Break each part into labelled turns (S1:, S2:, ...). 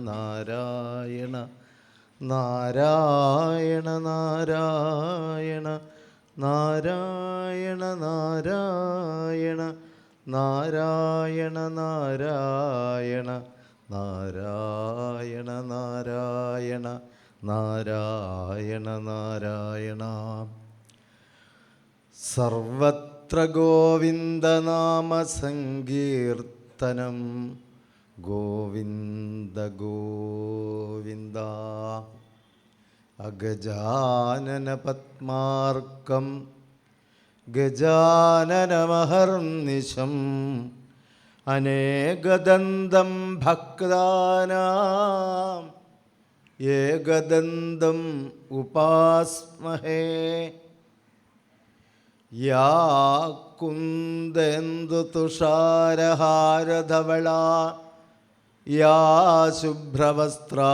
S1: നാരായണ നാരായണ നാരായണ നാരായണ നാരായണ നാരായണ നാരായണ നാരായണ നാരായണ നാരായണ നാരായണ. സർവത്ര ഗോവിന്ദനാമസങ്കീർത്തനം ഗോവിന്ദ ഗോവിന്ദ. അഗജാനന പദ്മാർക്കം ഗജാനനമഹർനിശം അനേകദന്തം ഭക്താനാം ഏകദന്തം ഉപാസ്മഹേ. യാ കുന്ദേന്ദുതുഷാരഹാരധവള യാ ശുഭ്രവസ്ത്രാവൃത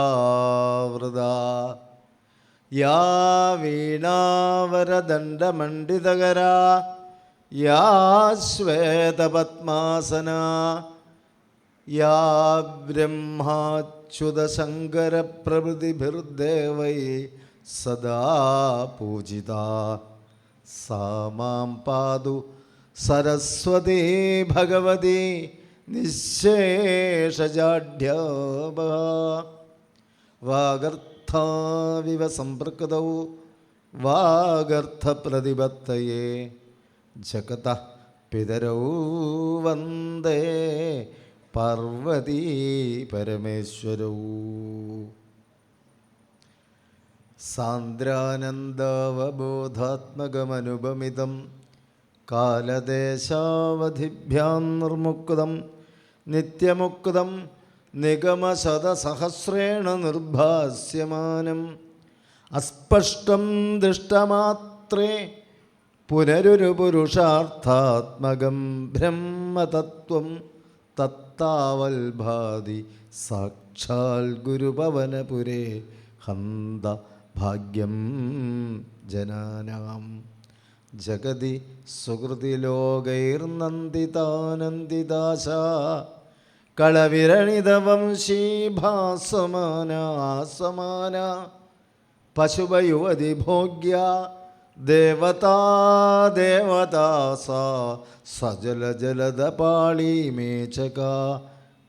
S1: യാ വീണാവരദണ്ഡമണ്ഡിതകര യാ ശ്വേതപദ്മാസന യാ ബ്രഹ്മാച്യുതശങ്കരപ്രഭൃതിഭിർദേവൈ സദാ പൂജിത സാ മാം പാതു സരസ്വതീ ഭഗവതി നിശേഷജാഢ്യാപ. വാഗർത്ഥാവിവ സംപൃക്തൗ വാഗർത്ഥപ്രതിപത്തയേ ജഗതഃ പിതരൗ വന്ദേ പാർവതീ പരമേശ്വരൗ. സാന്ദ്രാനന്ദാവബോധാത്മകമനുപമിതം കാലദേശാവധിഭ്യാം നിർമുക്തം നിത്യമുക്തം നിഗമശതസഹസ്രേണ നിർഭാസ്യമാനം അസ്പഷ്ടം ദൃഷ്ടമാത്രേ പുനരൊരു പുരുഷാർത്ഥാത്മകം ബ്രഹ്മതത്വം തത്താവൽഭാതി സാക്ഷാൽ ഗുരുഭവനപുരേ ഹന്ത ഭാഗ്യം ജനാനാം. ജഗതി സുഹൃതിലോകൈർനന്ദിതാനന്ദിദാശ കളവിരണിതവംശീഭാസമാന പശുപയുവതി ഭോഗ്യ ദേവതാ ദേവതാസ സജലജലദപാളി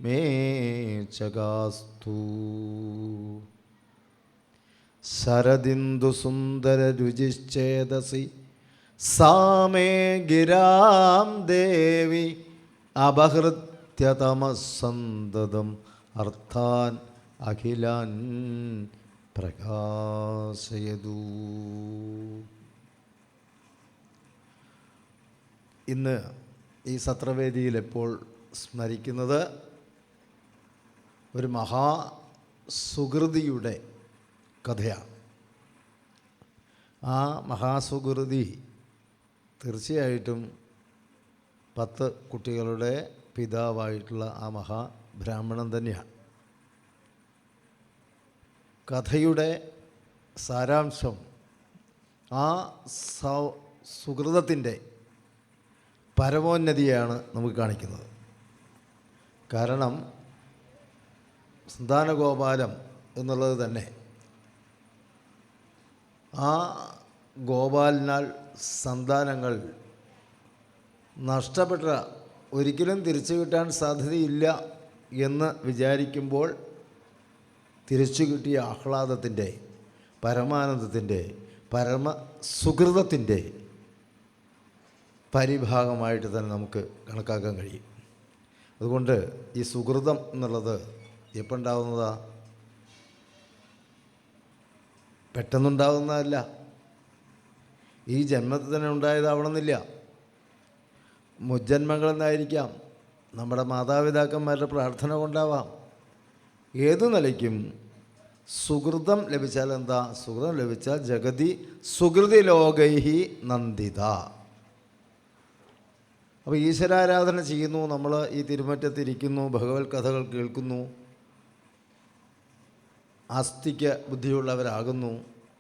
S1: മേചകാസ്തു. ശരദിന്ദുസുന്ദരരുചിശ്ചേതസി സാ മേ ഗിരാം ദേവി അപഹൃത്യതമസ്സന്തതം അർത്ഥാൻ അഖിലാൻ പ്രകാശയതു. ഇന്ന് ഈ സത്രവേദിയിൽ എപ്പോൾ സ്മരിക്കുന്നത് ഒരു മഹാസുകൃതിയുടെ കഥയാണ്. ആ മഹാസുകൃതി തീർച്ചയായിട്ടും 10 കുട്ടികളുടെ പിതാവായിട്ടുള്ള ആ മഹാബ്രാഹ്മണൻ തന്നെയാണ്. കഥയുടെ സാരാംശം ആ സുകൃതത്തിൻ്റെ പരമോന്നതിയാണ് നമുക്ക് കാണിക്കുന്നത്. കാരണം സന്താനഗോപാലം എന്നുള്ളത് തന്നെ ആ ഗോപാലനാൽ സന്താനങ്ങൾ നഷ്ടപ്പെട്ട ഒരിക്കലും തിരിച്ചു കിട്ടാൻ സാധ്യതയില്ല എന്ന് വിചാരിക്കുമ്പോൾ തിരിച്ചു കിട്ടിയ ആഹ്ലാദത്തിൻ്റെ, പരമാനന്ദത്തിൻ്റെ, പരമസുകൃതത്തിൻ്റെ പരിഭാഗമായിട്ട് തന്നെ നമുക്ക് കണക്കാക്കാൻ കഴിയും. അതുകൊണ്ട് ഈ സുകൃതം എന്നുള്ളത് എപ്പോൾ ഉണ്ടാകുന്നതാ? പെട്ടെന്നുണ്ടാകുന്നതല്ല. ഈ ജന്മത്തിൽ തന്നെ ഉണ്ടായതാവണമെന്നില്ല. മുജ്ജന്മങ്ങളെന്നായിരിക്കാം, നമ്മുടെ മാതാപിതാക്കന്മാരുടെ പ്രാർത്ഥന കൊണ്ടാവാം. ഏതു നിലയ്ക്കും സുകൃതം ലഭിച്ചാൽ എന്താ? സുകൃതം ലഭിച്ചാൽ ജഗതി സുകൃതി ലോകൈഹി നന്ദിത. അപ്പോൾ ഈശ്വരാരാധന ചെയ്യുന്നു, നമ്മൾ ഈ തിരുമറ്റത്തിരിക്കുന്നു, ഭഗവത് കഥകൾ കേൾക്കുന്നു, ആസ്തിക ബുദ്ധിയുള്ളവരാകുന്നു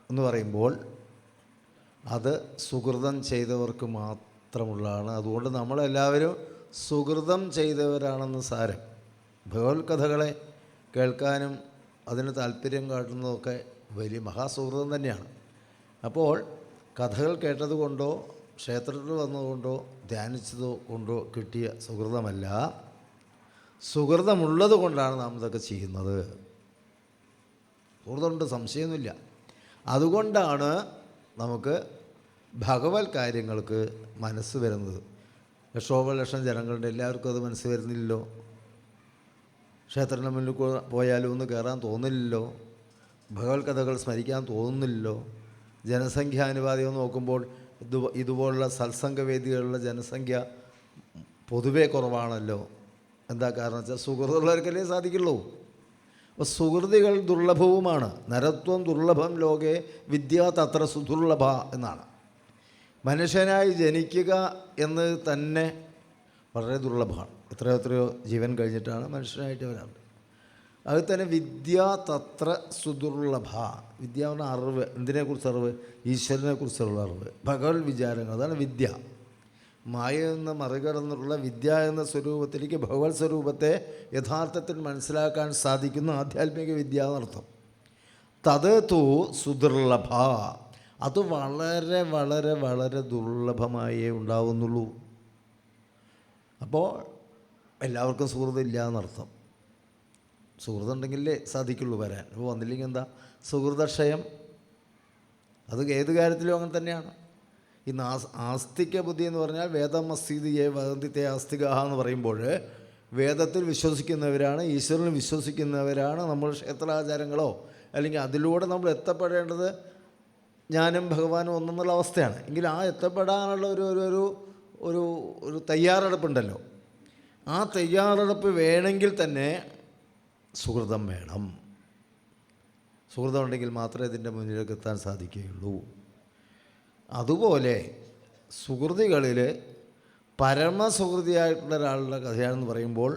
S1: എന്ന് പറയുമ്പോൾ അത് സുകൃതം ചെയ്തവർക്ക് മാത്രമുള്ളതാണ്. അതുകൊണ്ട് നമ്മളെല്ലാവരും സുകൃതം ചെയ്തവരാണെന്ന് സാരം. ഭഗവത് കഥകളെ കേൾക്കാനും അതിന് താല്പര്യം കാട്ടുന്നതൊക്കെ വലിയ മഹാസുഹൃതം തന്നെയാണ്. അപ്പോൾ കഥകൾ കേട്ടതുകൊണ്ടോ ക്ഷേത്രത്തിൽ വന്നതുകൊണ്ടോ ധ്യാനിച്ചതോ കൊണ്ടോ കിട്ടിയ സുഹൃതമല്ല, സുഹൃതമുള്ളത് കൊണ്ടാണ് നാം ഇതൊക്കെ ചെയ്യുന്നത്. സുഹൃതമുണ്ട്, സംശയമൊന്നുമില്ല. അതുകൊണ്ടാണ് നമുക്ക് ഭഗവത് കാര്യങ്ങൾക്ക് മനസ്സ് വരുന്നത്. ലക്ഷോപലക്ഷം ജനങ്ങളുടെ എല്ലാവർക്കും അത് മനസ്സ് വരുന്നില്ലല്ലോ. ക്ഷേത്രത്തിൻ്റെ മുന്നിൽ പോയാലും ഒന്ന് കയറാൻ തോന്നില്ലല്ലോ. ഭഗവത് കഥകൾ സ്മരിക്കാൻ തോന്നുന്നില്ലല്ലോ. ജനസംഖ്യാനുപാതികം നോക്കുമ്പോൾ ഇതുപോലുള്ള സത്സംഗവേദികളുടെ ജനസംഖ്യ പൊതുവേ കുറവാണല്ലോ. എന്താ കാരണം വെച്ചാൽ സുഹൃത്തുള്ളവർക്കല്ലേ സാധിക്കുള്ളൂ. അപ്പോൾ സുഹൃതികൾ ദുർലഭവുമാണ്. നരത്വം ദുർലഭം ലോകെ വിദ്യ തത്ര സുദുർലഭ എന്നാണ്. മനുഷ്യനായി ജനിക്കുക എന്ന് തന്നെ വളരെ ദുർലഭമാണ്. എത്രയോ ജീവൻ കഴിഞ്ഞിട്ടാണ് മനുഷ്യനായിട്ട് വരാറുണ്ട്. അത് തന്നെ വിദ്യ തത്ര സുദുർലഭ. വിദ്യ പറഞ്ഞ അറിവ്. എന്തിനെക്കുറിച്ച് അറിവ്? ഈശ്വരനെക്കുറിച്ചുള്ള അറിവ്, ഭഗവത് വിചാരങ്ങൾ. അതാണ് വിദ്യ. മായ എന്ന മറികടന്നുള്ള വിദ്യ എന്ന സ്വരൂപത്തിലേക്ക് ഭഗവത് സ്വരൂപത്തെ യഥാർത്ഥത്തിൽ മനസ്സിലാക്കാൻ സാധിക്കുന്ന ആധ്യാത്മിക വിദ്യ എന്നർത്ഥം. തത് തു സുദുർലഭ. അത് വളരെ വളരെ വളരെ ദുർലഭമായേ ഉണ്ടാവുന്നുള്ളൂ. അപ്പോൾ എല്ലാവർക്കും സുഹൃതം ഇല്ല എന്നർത്ഥം. സുഹൃതം ഉണ്ടെങ്കിലേ സാധിക്കുള്ളൂ വരാൻ. അപ്പോൾ വന്നില്ലെങ്കിൽ എന്താ? സുഹൃതക്ഷയം. അത് ഏത് കാര്യത്തിലും അങ്ങനെ തന്നെയാണ്. ഈ ആസ്തിക ബുദ്ധി എന്ന് പറഞ്ഞാൽ വേദം അസ്ഥിതിയെ വദന്തിത്തെ ആസ്തിക എന്ന് പറയുമ്പോൾ വേദത്തിൽ വിശ്വസിക്കുന്നവരാണ്, ഈശ്വരനിൽ വിശ്വസിക്കുന്നവരാണ് നമ്മൾ. ക്ഷേത്രാചാരങ്ങളോ അല്ലെങ്കിൽ അതിലൂടെ നമ്മൾ എത്തപ്പെടേണ്ടത് ഞാനും ഭഗവാനും ഒന്നെന്നുള്ള അവസ്ഥയാണ്. എങ്കിൽ ആ എത്തപ്പെടാനുള്ള ഒരു തയ്യാറെടുപ്പുണ്ടല്ലോ. ആ തയ്യാറെടുപ്പ് വേണമെങ്കിൽ തന്നെ സുഹൃതം വേണം. സുഹൃതം ഉണ്ടെങ്കിൽ മാത്രമേ ഇതിൻ്റെ മുന്നിലേക്ക് എത്താൻ സാധിക്കുകയുള്ളൂ. അതുപോലെ സുഹൃതികളിൽ പരമസുഹൃതിയായിട്ടുള്ള ഒരാളുടെ കഥയാണെന്ന് പറയുമ്പോൾ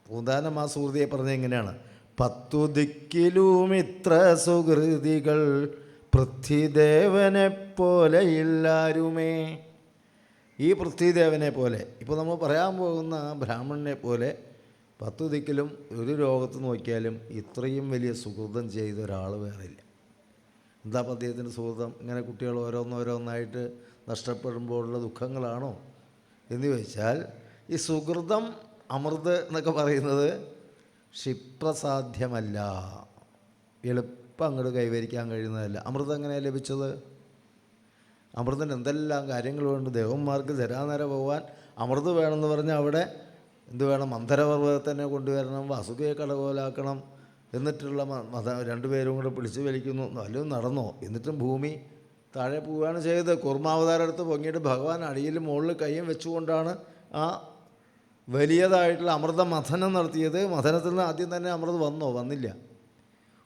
S1: പൂന്താനം ആ സുഹൃതിയെ പറഞ്ഞത് എങ്ങനെയാണ്? 10 ദിക്കിലും ഇത്ര സുഹൃതികൾ പൃഥ്വിദേവനെ പോലെ എല്ലാരുമേ. ഈ പൃഥ്വിദേവനെ പോലെ, ഇപ്പോൾ നമ്മൾ പറയാൻ പോകുന്ന ബ്രാഹ്മണനെ പോലെ 10 ദിക്കിലും ഒരു ലോകത്ത് നോക്കിയാലും ഇത്രയും വലിയ സുഹൃതം ചെയ്ത ഒരാൾ വേറെ ഇല്ല. എന്താ അദ്ദേഹത്തിൻ്റെ സുഹൃതം? ഇങ്ങനെ കുട്ടികൾ ഓരോന്നോരോന്നായിട്ട് നഷ്ടപ്പെടുമ്പോഴുള്ള ദുഃഖങ്ങളാണോ എന്ന് ചോദിച്ചാൽ, ഈ സുഹൃതം അമൃത് എന്നൊക്കെ പറയുന്നത് ക്ഷിപ്രസാധ്യമല്ല, എളുപ്പം അങ്ങോട്ട് കൈവരിക്കാൻ കഴിയുന്നതല്ല. അമൃതം എങ്ങനെയാണ് ലഭിച്ചത്? അമൃതന് എന്തെല്ലാം കാര്യങ്ങളുണ്ട്. ദേവന്മാർക്ക് ജരാനര പോകാൻ അമൃത് വേണമെന്ന് പറഞ്ഞാൽ അവിടെ എന്ത് വേണം? മന്ദരപർവ്വതത്തിനെ കൊണ്ടുവരണം, വാസുകിയെ കടകോലാക്കണം, എന്നിട്ടുള്ള രണ്ടുപേരും കൂടെ പിടിച്ചു വലിക്കുന്നു. വല്ലതും നടന്നോ? എന്നിട്ടും ഭൂമി താഴെ പോവുകയാണ് ചെയ്തത്. കൂർമാവതാരം എടുത്ത് പൊങ്ങിയിട്ട് ഭഗവാൻ അടിയിൽ മുകളിൽ കയ്യും വെച്ചുകൊണ്ടാണ് ആ വലിയതായിട്ടുള്ള അമൃത മഥനം നടത്തിയത്. മഥനത്തിൽ നിന്ന് ആദ്യം തന്നെ അമൃത് വന്നോ? വന്നില്ല.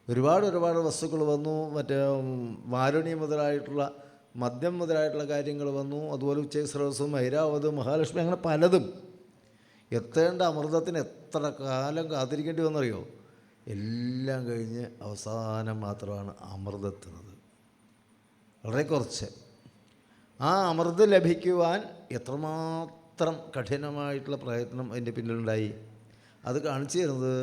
S1: ഒരുപാട് വസ്തുക്കൾ വന്നു. മറ്റേ വാരുണി മുതലായിട്ടുള്ള മദ്യം മുതലായിട്ടുള്ള കാര്യങ്ങൾ വന്നു. അതുപോലെ ഉച്ചൈസ്രവസും ഐരാവതും മഹാലക്ഷ്മി, അങ്ങനെ പലതും. എത്തേണ്ട അമൃതത്തിന് എത്ര കാലം കാത്തിരിക്കേണ്ടി വന്നറിയോ? എല്ലാം കഴിഞ്ഞ് അവസാനം മാത്രമാണ് അമൃതെത്തുന്നത്. വളരെ കുറച്ച്. ആ അമൃത് ലഭിക്കുവാൻ എത്രമാത്രം കഠിനമായിട്ടുള്ള പ്രയത്നം അതിൻ്റെ പിന്നിലുണ്ടായി. അത് കാണിച്ചു തരുന്നത്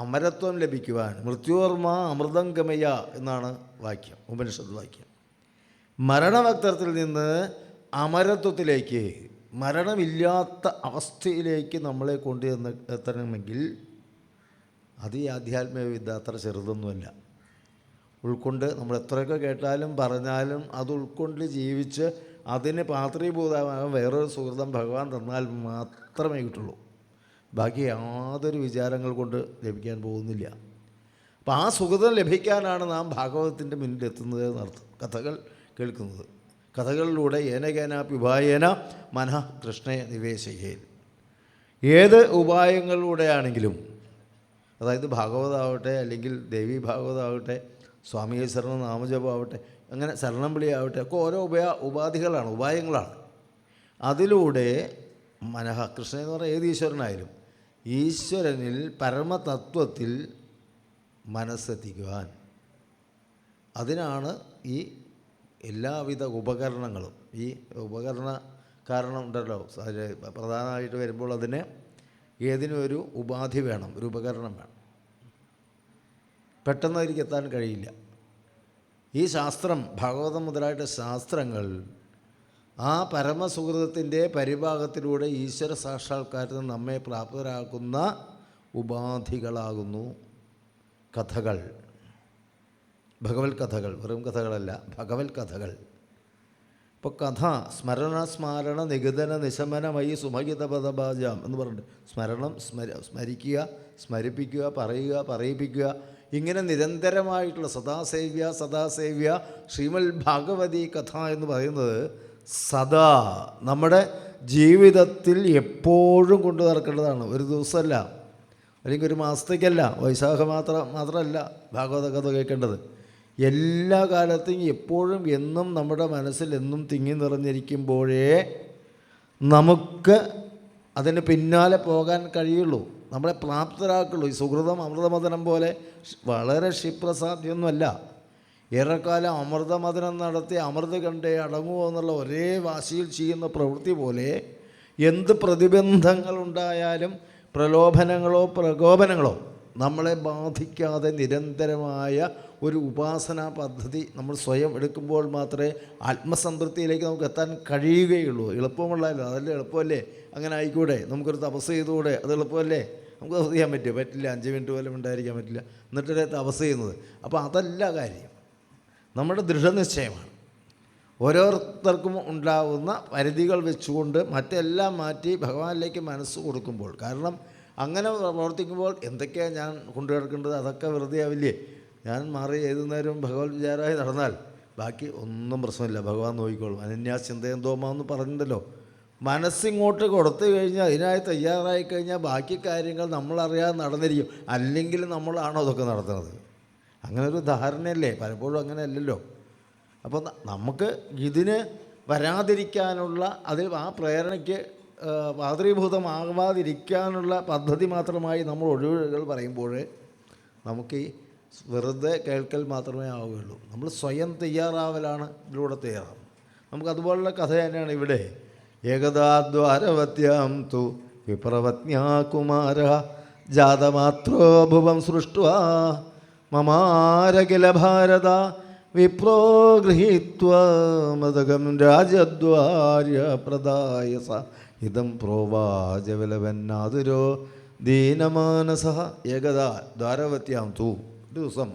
S1: അമരത്വം ലഭിക്കുവാൻ മൃത്യോർമ്മ അമൃതം ഗമയ എന്നാണ് വാക്യം, ഉപനിഷത്ത് വാക്യം. മരണവക്തത്തിൽ നിന്ന് അമരത്വത്തിലേക്ക്, മരണമില്ലാത്ത അവസ്ഥയിലേക്ക് നമ്മളെ കൊണ്ടുവന്ന് എത്തണമെങ്കിൽ അത് ഈ ആധ്യാത്മിക വിദ്യ അത്ര ചെറുതൊന്നുമല്ല. ഉൾക്കൊണ്ട് നമ്മൾ എത്രയൊക്കെ കേട്ടാലും പറഞ്ഞാലും അത് ഉൾക്കൊണ്ട് ജീവിച്ച് അതിന് പാത്രീഭൂതമാകാൻ വേറൊരു സുഹൃതം ഭഗവാൻ തന്നാൽ മാത്രമേ കിട്ടുള്ളൂ. ബാക്കി യാതൊരു വിചാരങ്ങൾ കൊണ്ട് ലഭിക്കാൻ പോകുന്നില്ല. അപ്പോൾ ആ സുഹൃതം ലഭിക്കാനാണ് നാം ഭാഗവതത്തിൻ്റെ മുന്നിലെത്തുന്നത് എന്നർത്ഥം. കഥകൾ കേൾക്കുന്നത്, കഥകളിലൂടെ ഏനകേനാപ്പി ഉപായേന മനഃ കൃഷ്ണയെ നിവേശയേൻ. ഏത് ഉപായങ്ങളിലൂടെയാണെങ്കിലും, അതായത് ഭാഗവതമാവട്ടെ, അല്ലെങ്കിൽ ദേവി ഭാഗവതമാവട്ടെ, സ്വാമിയെ ശരണം നാമജപമാവട്ടെ, അങ്ങനെ ശരണം വിളിയാവട്ടെ, ഒക്കെ ഓരോ ഉപാധികളാണ്, ഉപായങ്ങളാണ്. അതിലൂടെ മനഃ കൃഷ്ണൻ എന്ന് പറഞ്ഞാൽ ഏത് ഈശ്വരനായാലും ഈശ്വരനിൽ പരമതത്വത്തിൽ മനസ്സെത്തിക്കുവാൻ, അതിനാണ് ഈ എല്ലാവിധ ഉപകരണങ്ങളും. ഈ ഉപകരണ കാരണം ഉണ്ടല്ലോ, പ്രധാനമായിട്ട് വരുമ്പോൾ അതിന് ഏതിനും ഒരു ഉപാധി വേണം, ഒരു ഉപകരണം വേണം. പെട്ടെന്ന് അതിലേക്ക് എത്താൻ കഴിയില്ല. ഈ ശാസ്ത്രം, ഭാഗവതം മുതലായിട്ട് ശാസ്ത്രങ്ങൾ ആ പരമസുഹൃതത്തിൻ്റെ പരിഭാഗത്തിലൂടെ ഈശ്വര സാക്ഷാത്കാരത്തിന് നമ്മെ പ്രാപ്തരാക്കുന്ന ഉപാധികളാകുന്നു കഥകൾ, ഭഗവത് കഥകൾ. വെറും കഥകളല്ല, ഭഗവത് കഥകൾ. ഇപ്പോൾ കഥ സ്മരണ നിഗതന നിശമനമയി സുമഹിത പദഭാജാം എന്ന് പറഞ്ഞിട്ട് സ്മരണം, സ്മരിക്കുക, സ്മരിപ്പിക്കുക, പറയുക, പറയിപ്പിക്കുക, ഇങ്ങനെ നിരന്തരമായിട്ടുള്ള സദാസേവ്യ ശ്രീമൽ ഭാഗവതി കഥ എന്ന് പറയുന്നത് സദാ നമ്മുടെ ജീവിതത്തിൽ എപ്പോഴും കൊണ്ടു നടക്കേണ്ടതാണ്. ഒരു ദിവസമല്ല, അല്ലെങ്കിൽ ഒരു മാസത്തേക്കല്ല, വൈശാഖ മാത്രമല്ല ഭാഗവത കഥ കേൾക്കേണ്ടത്. എല്ലാ കാലത്തും എപ്പോഴും എന്നും നമ്മുടെ മനസ്സിൽ എന്നും തിങ്ങി നിറഞ്ഞിരിക്കുമ്പോഴേ നമുക്ക് അതിന് പിന്നാലെ പോകാൻ കഴിയുള്ളൂ, നമ്മളെ പ്രാപ്തരാക്കുള്ളൂ. ഈ സുഹൃതം അമൃതമഥനം പോലെ വളരെ ക്ഷിപ്രസാധ്യമൊന്നുമല്ല. ഏറെക്കാലം അമൃതമഥനം നടത്തി അമൃത് കണ്ടേ അടങ്ങുമോ എന്നുള്ള ഒരേ വാശിയിൽ ചെയ്യുന്ന പ്രവൃത്തി പോലെ എന്ത് പ്രതിബന്ധങ്ങളുണ്ടായാലും പ്രലോഭനങ്ങളോ പ്രകോപനങ്ങളോ നമ്മളെ ബാധിക്കാതെ നിരന്തരമായ ഒരു ഉപാസനാ പദ്ധതി നമ്മൾ സ്വയം എടുക്കുമ്പോൾ മാത്രമേ ആത്മസംതൃപ്തിയിലേക്ക് നമുക്ക് എത്താൻ കഴിയുകയുള്ളൂ. എളുപ്പമുള്ളതല്ലോ, അതല്ലേ എളുപ്പമല്ലേ? അങ്ങനെ ആയിക്കൂടെ? നമുക്കൊരു തപസ് ചെയ്തുകൂടെ? അത് എളുപ്പമല്ലേ? നമുക്ക് തപസ് ചെയ്യാൻ പറ്റില്ല. 5 മിനിറ്റ് പോലും ഉണ്ടായിരിക്കാൻ പറ്റില്ല. എന്നിട്ടല്ലേ തപസ് ചെയ്യുന്നത്? അപ്പോൾ അതല്ല കാര്യം, നമ്മുടെ ദൃഢനിശ്ചയമാണ്. ഓരോരുത്തർക്കും ഉണ്ടാകുന്ന പരിധികൾ വെച്ചുകൊണ്ട് മറ്റെല്ലാം മാറ്റി ഭഗവാനിലേക്ക് മനസ്സ് കൊടുക്കുമ്പോൾ, കാരണം അങ്ങനെ പ്രവർത്തിക്കുമ്പോൾ എന്തൊക്കെയാണ് ഞാൻ കൊണ്ടുനടക്കേണ്ടത് അതൊക്കെ വെറുതെ ആവില്ലേ? ഞാൻ മാറി ഏതു നേരവും ഭഗവത് വിചാരമായി നടന്നാൽ ബാക്കി ഒന്നും പ്രശ്നമില്ല, ഭഗവാൻ നോക്കിക്കോളും. അനന്യാചിന്തയന്തോമാന്ന് പറഞ്ഞിട്ടുണ്ടല്ലോ. മനസ്സിങ്ങോട്ട് കൊടുത്തു കഴിഞ്ഞാൽ, അതിനായി തയ്യാറായി കഴിഞ്ഞാൽ ബാക്കി കാര്യങ്ങൾ നമ്മളറിയാതെ നടന്നിരിക്കും. അല്ലെങ്കിൽ നമ്മളാണോ അതൊക്കെ നടത്തുന്നത്? അങ്ങനെ ഒരു ധാരണയല്ലേ? പലപ്പോഴും അങ്ങനെ അല്ലല്ലോ. അപ്പോൾ നമുക്ക് ഇതിന് വരാതിരിക്കാനുള്ള, അതിൽ ആ പ്രേരണയ്ക്ക് പാത്രീഭൂതമാകാതിരിക്കാനുള്ള പദ്ധതി മാത്രമായി നമ്മൾ ഒഴിവുകൾ പറയുമ്പോൾ നമുക്ക് ഈ വെറുതെ കേൾക്കൽ മാത്രമേ ആവുകയുള്ളൂ. നമ്മൾ സ്വയം തയ്യാറാവലാണ് ഇതിലൂടെ തയ്യാറാവും. നമുക്കതുപോലുള്ള കഥ തന്നെയാണ് ഇവിടെ. ഏകദാദ്വാരവത്യാം തു വിപ്രവത്യാകുമാര ജാതമാത്രോ ഭുവം സൃഷ്ട്വാ മമാരകില ഭാരത വിപ്രോ ഗൃഹീത്വാ മദകം രാജദ്വാര്യ പ്രദായസ ഇതം പ്രോവാചവിലവന്നാതുരോ ദീനമാനസ. ഏകദാ ദ്വാരവത്യാം തു, ദിവസം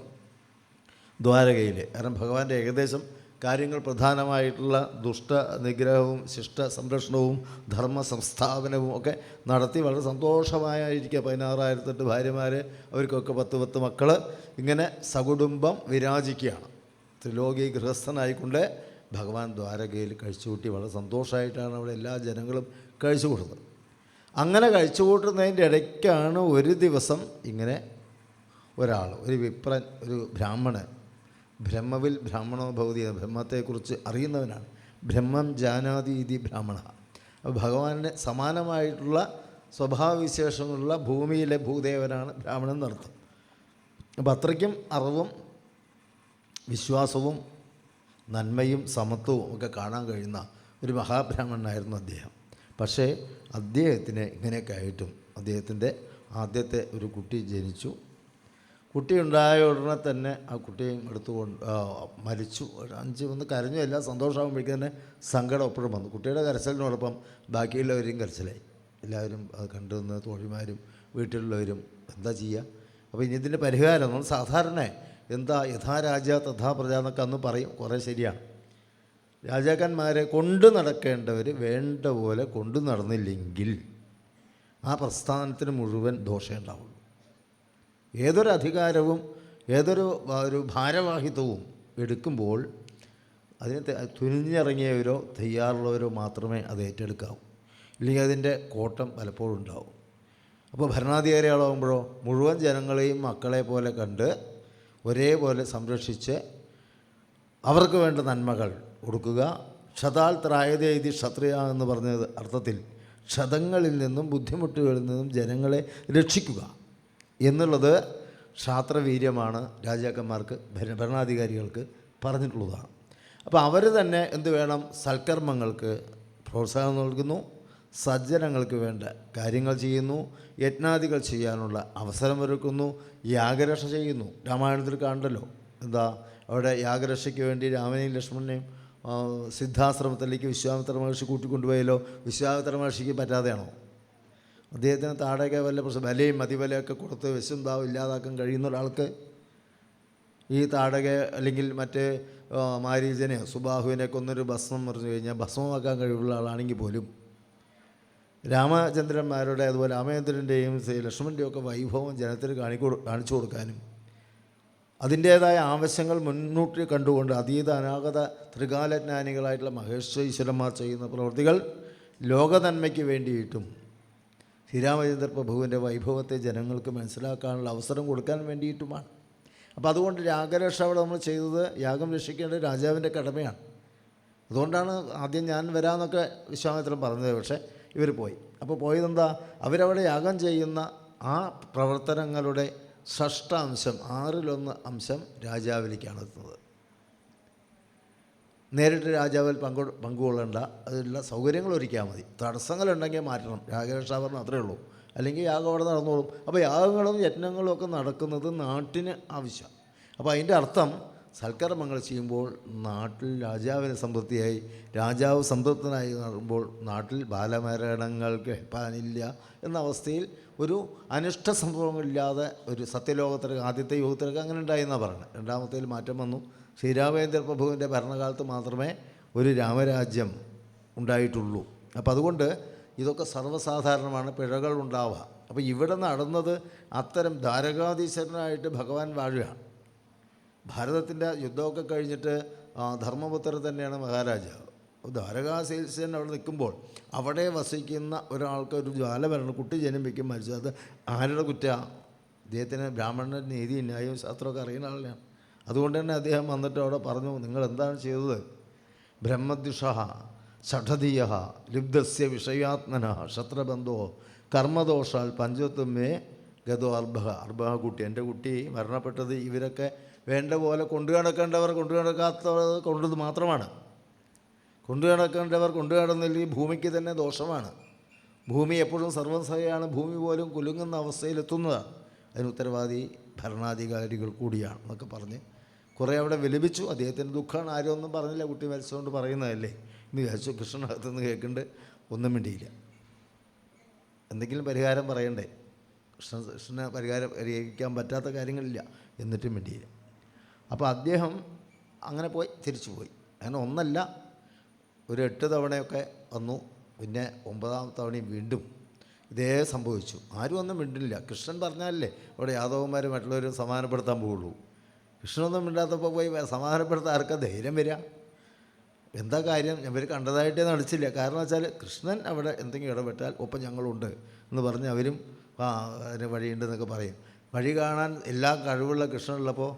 S1: ദ്വാരകയിൽ, കാരണം ഭഗവാന്റെ ഏകദേശം കാര്യങ്ങൾ പ്രധാനമായിട്ടുള്ള ദുഷ്ട നിഗ്രഹവും ശിഷ്ട സംരക്ഷണവും ധർമ്മ സംസ്ഥാപനവും ഒക്കെ നടത്തി വളരെ സന്തോഷമായിരിക്കുക. 16,008 ഭാര്യമാർ, അവർക്കൊക്കെ 10 മക്കൾ, ഇങ്ങനെ സകുടുംബം വിരാജിക്കുകയാണ്. ത്രിലോകി ഗൃഹസ്ഥനായിക്കൊണ്ട് ഭഗവാൻ ദ്വാരകയിൽ കഴിച്ചുകൂട്ടി വളരെ സന്തോഷമായിട്ടാണ് അവിടെ എല്ലാ ജനങ്ങളും കഴിച്ചുകൂട്ടുന്നത്. അങ്ങനെ കഴിച്ചുകൂട്ടുന്നതിൻ്റെ ഇടയ്ക്കാണ് ഒരു ദിവസം ഇങ്ങനെ ഒരാൾ, ഒരു വിപ്രൻ, ഒരു ബ്രാഹ്മണൻ, ബ്രഹ്മവിൽ ബ്രാഹ്മണോ ഭൗതി, ബ്രഹ്മത്തെക്കുറിച്ച് അറിയുന്നവനാണ്. ബ്രഹ്മം ജാനാതി ഇതി ബ്രാഹ്മണ. അപ്പോൾ ഭഗവാന് സമാനമായിട്ടുള്ള സ്വഭാവവിശേഷങ്ങളുള്ള ഭൂമിയിലെ ഭൂദേവനാണ് ബ്രാഹ്മണൻ എന്നർത്ഥം. അപ്പോൾ അത്രയ്ക്കും അറിവും വിശ്വാസവും നന്മയും സമത്വവും ഒക്കെ കാണാൻ കഴിയുന്ന ഒരു മഹാബ്രാഹ്മണനായിരുന്നു അദ്ദേഹം. പക്ഷേ അദ്ദേഹത്തിന് ഇങ്ങനെയൊക്കെ ആയിട്ടും അദ്ദേഹത്തിൻ്റെ ആദ്യത്തെ ഒരു കുട്ടി ജനിച്ചു. കുട്ടി ഉണ്ടായ ഉടനെ തന്നെ ആ കുട്ടിയെയും എടുത്തുകൊണ്ട് മരിച്ചു. 5 വന്ന് കരഞ്ഞു. എല്ലാം സന്തോഷമാകുമ്പോഴേക്കും തന്നെ സങ്കടം എപ്പോഴും വന്നു. കുട്ടിയുടെ കരച്ചിലിനോടൊപ്പം ബാക്കിയുള്ളവരെയും കരച്ചിലായി. എല്ലാവരും അത് കണ്ടുവന്ന് തോഴിമാരും വീട്ടിലുള്ളവരും എന്താ ചെയ്യുക? അപ്പോൾ ഇനി ഇതിൻ്റെ പരിഹാരം നമ്മൾ സാധാരണ എന്താ യഥാ രാജ തഥാ പ്രജ എന്നൊക്കെ അന്ന് പറയും, കുറേ ശരിയാണ്. രാജാക്കന്മാരെ കൊണ്ടു നടക്കേണ്ടവർ വേണ്ട പോലെ കൊണ്ടു നടന്നില്ലെങ്കിൽ ആ പ്രസ്ഥാനത്തിന് മുഴുവൻ ദോഷം ഉണ്ടാവുള്ളൂ. ഏതൊരു അധികാരവും ഏതൊരു ഭാരവാഹിത്വവും എടുക്കുമ്പോൾ അതിന് തുനിഞ്ഞിറങ്ങിയവരോ തയ്യാറുള്ളവരോ മാത്രമേ അത് ഏറ്റെടുക്കാവൂ. ഇല്ലെങ്കിൽ അതിൻ്റെ കോട്ടം പലപ്പോഴും ഉണ്ടാവും. അപ്പോൾ ഭരണാധികാരികളാകുമ്പോഴോ മുഴുവൻ ജനങ്ങളെയും മക്കളെ പോലെ കണ്ട് ഒരേപോലെ സംരക്ഷിച്ച് അവർക്ക് വേണ്ട നന്മകൾ കൊടുക്കുക. ക്ഷതാൽ ത്രായതേ ഇതി ക്ഷത്രിയ എന്ന് പറഞ്ഞ അർത്ഥത്തിൽ ക്ഷതങ്ങളിൽ നിന്നും ബുദ്ധിമുട്ടുകളിൽ നിന്നും ജനങ്ങളെ രക്ഷിക്കുക എന്നുള്ളത് ക്ഷാത്രവീര്യമാണ് രാജാക്കന്മാർക്ക്, ഭരണാധികാരികൾക്ക് പറഞ്ഞിട്ടുള്ളതാണ്. അപ്പോൾ അവർ തന്നെ എന്ത് വേണം? സൽക്കർമ്മങ്ങൾക്ക് പ്രോത്സാഹനം നൽകുന്നു, സജ്ജനങ്ങൾക്ക് വേണ്ട കാര്യങ്ങൾ ചെയ്യുന്നു, യജ്ഞാദികൾ ചെയ്യാനുള്ള അവസരമൊരുക്കുന്നു, യാഗരക്ഷ ചെയ്യുന്നു. രാമായണത്തിൽ കാണണ്ടല്ലോ, എന്താ അവിടെ യാഗരക്ഷയ്ക്ക് വേണ്ടി രാമനെയും ലക്ഷ്മണനെയും സിദ്ധാശ്രമത്തിലേക്ക് വിശ്വാമിത്ര മഹർഷി കൂട്ടിക്കൊണ്ടുപോയല്ലോ. വിശ്വാമിത്ര മഹർഷിക്ക് പറ്റാതെയാണോ? അദ്ദേഹത്തിന് താഴേക്ക് വല്ല ബലയും മതിബലയൊക്കെ കൊടുത്ത് വിശുദ്ധാവ് ഇല്ലാതാക്കാൻ കഴിയുന്ന ഒരാൾക്ക് ഈ താടക അല്ലെങ്കിൽ മറ്റേ മാരീചനെയോ സുബാഹുവിനെ കൊന്നൊരു ഭസ്മം പറഞ്ഞു കഴിഞ്ഞാൽ ഭസ്മമാക്കാൻ കഴിവുള്ള ആളാണെങ്കിൽ പോലും രാമചന്ദ്രന്മാരുടെ അതുപോലെ രാമചന്ദ്രൻ്റെയും ലക്ഷ്മണൻ്റെയും ഒക്കെ വൈഭവം ജനത്തിന് കാണിച്ചു കൊടുക്കാനും അതിൻ്റേതായ ആവശ്യങ്ങൾ മുൻകൂട്ടി കണ്ടുകൊണ്ട് അതീത അനാഗത ത്രികാലജ്ഞാനികളായിട്ടുള്ള മഹേശ്വരീശ്വരന്മാർ ചെയ്യുന്ന പ്രവൃത്തികൾ ലോകനന്മയ്ക്ക് വേണ്ടിയിട്ടും ശ്രീരാമചന്ദ്ര പ്രഭുവിൻ്റെ വൈഭവത്തെ ജനങ്ങൾക്ക് മനസ്സിലാക്കാനുള്ള അവസരം കൊടുക്കാൻ വേണ്ടിയിട്ടുമാണ്. അപ്പോൾ അതുകൊണ്ട് യാഗരക്ഷ അവിടെ നമ്മൾ ചെയ്തത്, യാഗം രക്ഷിക്കേണ്ടത് രാജാവിൻ്റെ കടമയാണ്. അതുകൊണ്ടാണ് ആദ്യം ഞാൻ വരാമെന്നൊക്കെ വിശ്വാമിത്രൻ പറഞ്ഞത്. പക്ഷേ ഇവർ പോയി. അപ്പോൾ പോയതെന്താ? അവരവിടെ യാഗം ചെയ്യുന്ന ആ പ്രവർത്തനങ്ങളുടെ ഷഷ്ടാംശം 1/6 അംശം രാജാവിലേക്കാണ് എത്തുന്നത്. നേരിട്ട് രാജാവിൽ പങ്കുകൊള്ളേണ്ട, അതിലുള്ള സൗകര്യങ്ങൾ ഒരുക്കിയാൽ മതി. തടസ്സങ്ങളുണ്ടെങ്കിൽ മാറ്റണം. യാഗരക്ഷാഭരണം അത്രയേ ഉള്ളൂ. അല്ലെങ്കിൽ യാഗം അവിടെ നടന്നോളും. അപ്പോൾ യാഗങ്ങളും യജ്ഞങ്ങളും ഒക്കെ നടക്കുന്നത് നാട്ടിന് ആവശ്യം. അപ്പോൾ അതിൻ്റെ അർത്ഥം സൽക്കർമ്മങ്ങൾ ചെയ്യുമ്പോൾ നാട്ടിൽ രാജാവിന് സംതൃപ്തിയായി, രാജാവ് സംതൃപ്തനായി നടക്കുമ്പോൾ നാട്ടിൽ ബാലമരണങ്ങൾ കേൾപ്പാനില്ല എന്ന അവസ്ഥയിൽ ഒരു അനിഷ്ട സംഭവങ്ങളില്ലാതെ ഒരു സത്യലോകത്തിലേക്ക് ആദ്യത്തെ യുഗത്തിലേക്ക് അങ്ങനെ ഉണ്ടായെന്നാണ് പറയുന്നത്. രണ്ടാമത്തേൽ മാറ്റം വന്നു. ശ്രീരാമചന്ദ്ര പ്രഭുവിൻ്റെ ഭരണകാലത്ത് മാത്രമേ ഒരു രാമരാജ്യം ഉണ്ടായിട്ടുള്ളൂ. അപ്പോൾ അതുകൊണ്ട് ഇതൊക്കെ സർവ്വസാധാരണമാണ്, പിഴകൾ ഉണ്ടാവുക. അപ്പോൾ ഇവിടെ നടന്നത് അത്തരം ദ്വാരകാധീശ്വരനായിട്ട് ഭഗവാൻ വാഴുകയാണ്. ഭാരതത്തിൻ്റെ യുദ്ധമൊക്കെ കഴിഞ്ഞിട്ട് ധർമ്മപുത്രർ തന്നെയാണ് മഹാരാജാവ്. ദ്വാരകാധീശ്വരൻ അവിടെ നിൽക്കുമ്പോൾ അവിടെ വസിക്കുന്ന ഒരാൾക്ക് ഒരു ജ്വാല വരണം, കുട്ടി ജനിപ്പിക്കും, മരിച്ചു. അത് ആരുടെ കുറ്റമാണ്? അദ്ദേഹത്തിന് ബ്രാഹ്മണൻ്റെ നീതി ന്യായവും ശാസ്ത്രമൊക്കെ അറിയുന്ന ആളാണ്. അതുകൊണ്ട് തന്നെ അദ്ദേഹം വന്നിട്ട് അവിടെ പറഞ്ഞു, നിങ്ങൾ എന്താണ് ചെയ്തത്? ബ്രഹ്മദ്വിഷ ഷഠധീയ ലിബ്ധസ്യ വിഷയാത്മന ക്ഷത്രബന്ധോ കർമ്മദോഷാൽ പഞ്ചത്വമേ ഗതോ അർഭ കുട്ടി. എൻ്റെ കുട്ടി മരണപ്പെട്ടത് ഇവരൊക്കെ വേണ്ട പോലെ കൊണ്ടു നടക്കേണ്ടവർ കൊണ്ടു നടക്കാത്തവർ കൊണ്ടത് മാത്രമാണ്. കൊണ്ടു നടക്കേണ്ടവർ കൊണ്ടു നടന്നില്ലെങ്കിൽ ഭൂമിക്ക് തന്നെ ദോഷമാണ്. ഭൂമി എപ്പോഴും സർവ്വസഹയാണ്. ഭൂമി പോലും കുലുങ്ങുന്ന അവസ്ഥയിലെത്തുന്നതാണ്. അതിന് ഉത്തരവാദി ഭരണാധികാരികൾ കൂടിയാണ് എന്നൊക്കെ പറഞ്ഞ് കുറേ അവിടെ വിലപിച്ചു. അദ്ദേഹത്തിൻ്റെ ദുഃഖമാണ്. ആരും ഒന്നും പറഞ്ഞില്ല. കുട്ടി മരിച്ചുകൊണ്ട് പറയുന്നതല്ലേ എന്ന് വിചാരിച്ചു. കൃഷ്ണനകത്തുനിന്ന് കേൾക്കുന്നുണ്ട്, ഒന്നും മിണ്ടിയില്ല. എന്തെങ്കിലും പരിഹാരം പറയണ്ടേ? കൃഷ്ണന് പരിഹരിക്കാൻ പറ്റാത്ത കാര്യങ്ങളില്ല, എന്നിട്ടും മിണ്ടിയില്ല. അപ്പോൾ അദ്ദേഹം അങ്ങനെ പോയി, തിരിച്ചു പോയി. അങ്ങനെ ഒന്നല്ല, ഒരു 8 തവണയൊക്കെ വന്നു. പിന്നെ 9ാം തവണയും വീണ്ടും ഇതേ സംഭവിച്ചു. ആരും ഒന്നും മിണ്ടില്ല. കൃഷ്ണൻ പറഞ്ഞാലല്ലേ അവിടെ യാദവന്മാർ മറ്റുള്ളവർ സമാധാനപ്പെടുത്താൻ പോവുള്ളൂ. കൃഷ്ണനൊന്നും മിണ്ടാത്തപ്പോൾ പോയി സമാധാനപ്പെടുത്താൻ ആർക്കാ ധൈര്യം വരിക? എന്താ കാര്യം? ഇവർ കണ്ടതായിട്ടേ നടിച്ചില്ല. കാരണം വെച്ചാൽ കൃഷ്ണൻ അവിടെ എന്തെങ്കിലും ഇടപെട്ടാൽ ഒപ്പം ഞങ്ങളുണ്ട് എന്ന് പറഞ്ഞ് അവരും അതിന് വഴിയുണ്ടെന്നൊക്കെ പറയും. വഴി കാണാൻ എല്ലാ കഴിവുള്ള കൃഷ്ണനുള്ളപ്പോൾ